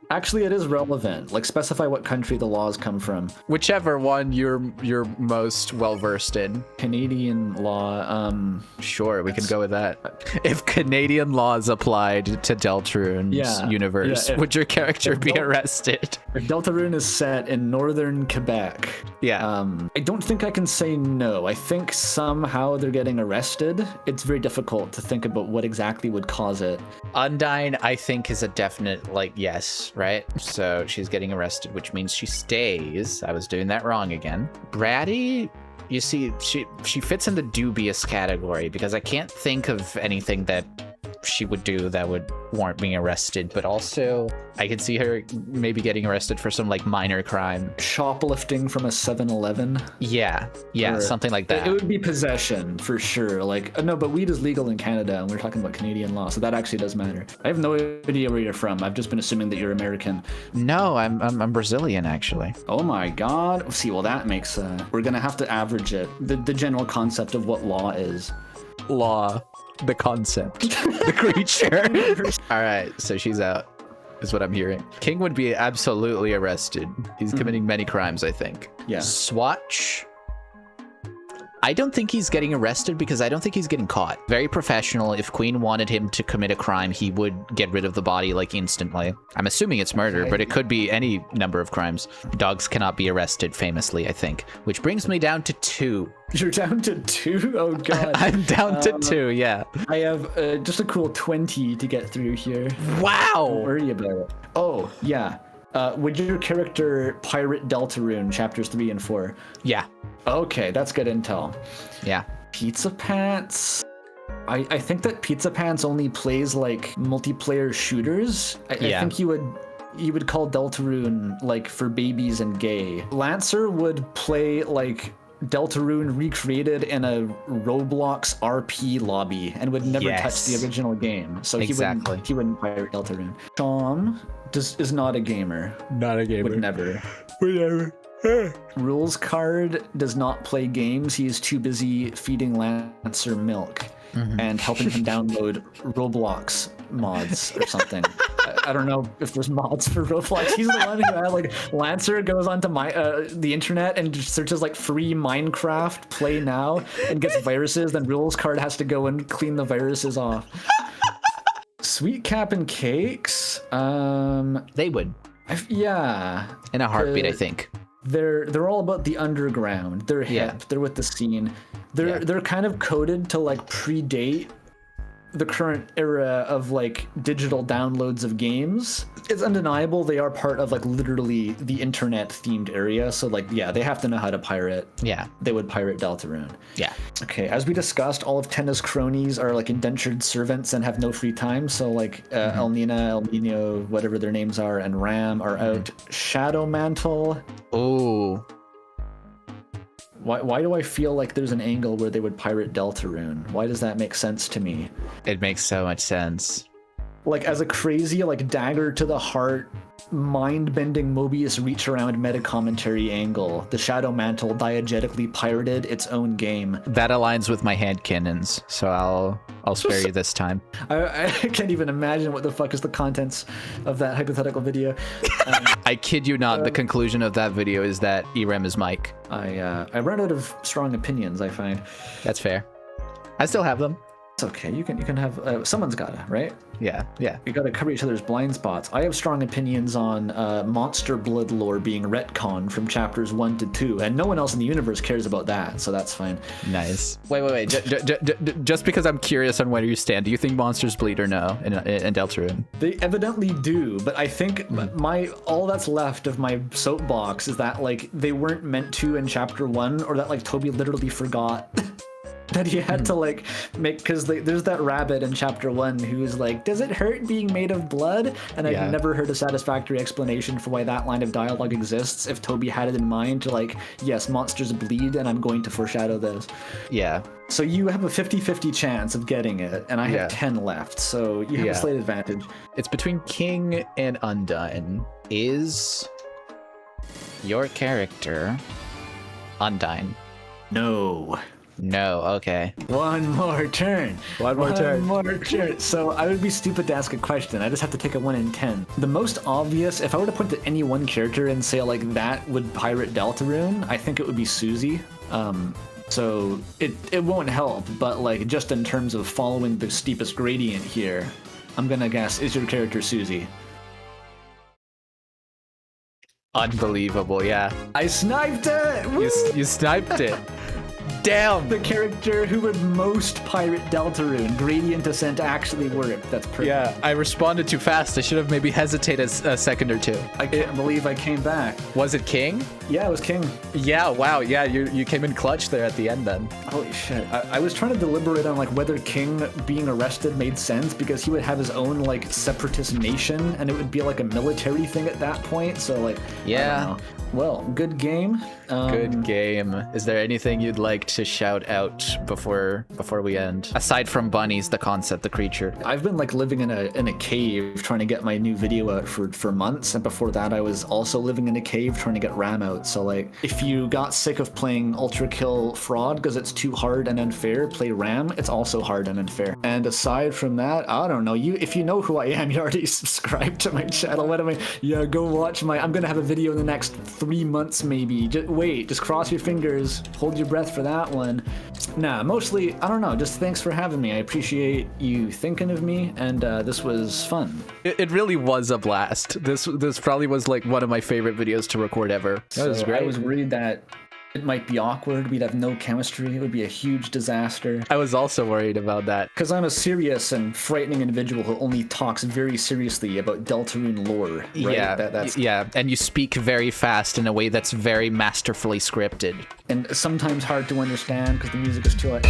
Actually, it is relevant. Like, specify what country the laws come from. Whichever one you're most well versed in. Canadian law. Sure, we can go with that. If Canadian laws applied to Deltarune's universe, would your character be arrested? If Deltarune is set in northern Quebec, I don't think I can say no. I think somehow they're getting arrested. It's very difficult to think about what exactly would cause it. Undyne, I think, is a definite, like, yes, right? So she's getting arrested, which means she stays. I was doing that wrong again. Bratty, you see, she fits in the dubious category because I can't think of anything that she would do that would warrant being arrested, but also I could see her maybe getting arrested for some like minor crime. Shoplifting from a 7-Eleven? Yeah, or something like that. It would be possession for sure. Like, no, but weed is legal in Canada and we're talking about Canadian law, so that actually does matter. I have no idea where you're from. I've just been assuming that you're American. No, I'm Brazilian actually. Oh my god. See, well that makes we're gonna have to average it. The general concept of what law is. Law. The concept. The creature. All right, so she's out, is what I'm hearing. King would be absolutely arrested. He's committing many crimes, I think. Yeah. Swatch. I don't think he's getting arrested because I don't think he's getting caught. Very professional. If Queen wanted him to commit a crime, he would get rid of the body like instantly. I'm assuming it's murder, but it could be any number of crimes. Dogs cannot be arrested, famously, I think. Which brings me down to 2. You're down to 2? Oh god. I'm down to 2, yeah. I have just a cool 20 to get through here. Wow! Don't worry about it. Oh, yeah. Would your character pirate Deltarune chapters 3 and 4? Yeah. Okay, that's good intel. Yeah. Pizza Pants? I think that Pizza Pants only plays like multiplayer shooters. I think you would call Deltarune like for babies and gay. Lancer would play like Deltarune recreated in a Roblox RP lobby and would never touch the original game. So he wouldn't pirate Deltarune. Sean is not a gamer. Not a gamer. Would never. Whatever. Rules Card does not play games. He is too busy feeding Lancer milk and helping him download Roblox mods or something. I don't know if there's mods for Roblox. He's the one who had like Lancer goes onto the internet and just searches like free Minecraft play now and gets viruses. Then Rules Card has to go and clean the viruses off. Sweet Cap and Cakes. They would. Yeah. In a heartbeat, I think. They're all about the underground. They're hip. They're with the scene. They're kind of coded to like predate the current era of like digital downloads of games. It's undeniable they are part of like literally the internet themed area. So like, yeah, they have to know how to pirate. Yeah. They would pirate Deltarune. Yeah. Okay, as we discussed, all of Tenna's cronies are like indentured servants and have no free time. So like Elnina, El Nino, whatever their names are, and Ram are out. Shadow Mantle. Oh. Why do I feel like there's an angle where they would pirate Deltarune? Why does that make sense to me? It makes so much sense. Like as a crazy, like dagger to the heart, mind-bending Mobius reach-around meta-commentary angle, the Shadow Mantle diegetically pirated its own game. That aligns with my headcanons, so I'll spare you this time. I can't even imagine what the fuck is the contents of that hypothetical video. I kid you not, the conclusion of that video is that Irem is Mike. I run out of strong opinions, I find. That's fair. I still have them. It's okay. You can have someone's gotta, right? Yeah. We gotta cover each other's blind spots. I have strong opinions on monster blood lore being retconned from chapters 1 to 2, and no one else in the universe cares about that, so that's fine. Nice. Wait. Just because I'm curious on where you stand, do you think monsters bleed or no in Deltarune? They evidently do, but I think all that's left of my soapbox is that like they weren't meant to in chapter 1, or that like Toby literally forgot. that he had to like make, because there's that rabbit in chapter 1 who's like, does it hurt being made of blood? And I've never heard a satisfactory explanation for why that line of dialogue exists if Toby had it in mind to like, yes, monsters bleed and I'm going to foreshadow this. Yeah. So you have a 50-50 chance of getting it, and I have 10 left, so you have a slight advantage. It's between King and Undyne. Is your character Undyne? No. No, okay. One more turn. One more turn. So I would be stupid to ask a question. I just have to take a 1 in 10. The most obvious, if I were to point to any one character and say like that would pirate Deltarune, I think it would be Susie. So it won't help, but like just in terms of following the steepest gradient here, I'm gonna guess, is your character Susie? Unbelievable, yeah. I sniped it! Woo! You sniped it. Damn! The character who would most pirate Deltarune. Gradient descent actually worked. That's perfect. Yeah, I responded too fast. I should have maybe hesitated a second or two. I can't believe I came back. Was it King? Yeah, it was King. Yeah, wow. Yeah, you came in clutch there at the end then. Holy shit. I was trying to deliberate on like whether King being arrested made sense because he would have his own like separatist nation and it would be like a military thing at that point. So like, yeah. I don't know. Well, good game. Good game. Is there anything you'd like to shout out before we end? Aside from bunnies, the concept, the creature. I've been like living in a cave trying to get my new video out for months, and before that I was also living in a cave trying to get RAM out. So like, if you got sick of playing Ultra Kill Fraud because it's too hard and unfair, play RAM. It's also hard and unfair. And aside from that, I don't know. If you know who I am, you already subscribed to my channel. What am I? Yeah, go watch my. I'm gonna have a video in the next 3 months maybe. Just cross your fingers, hold your breath for that one. Nah, mostly, I don't know, just thanks for having me. I appreciate you thinking of me, and this was fun. It really was a blast. This probably was like one of my favorite videos to record ever. That was great. I was worried that it might be awkward, we'd have no chemistry, it would be a huge disaster. I was also worried about that. Because I'm a serious and frightening individual who only talks very seriously about Deltarune lore, right? Yeah, yeah, and you speak very fast in a way that's very masterfully scripted. And sometimes hard to understand because the music is too loud.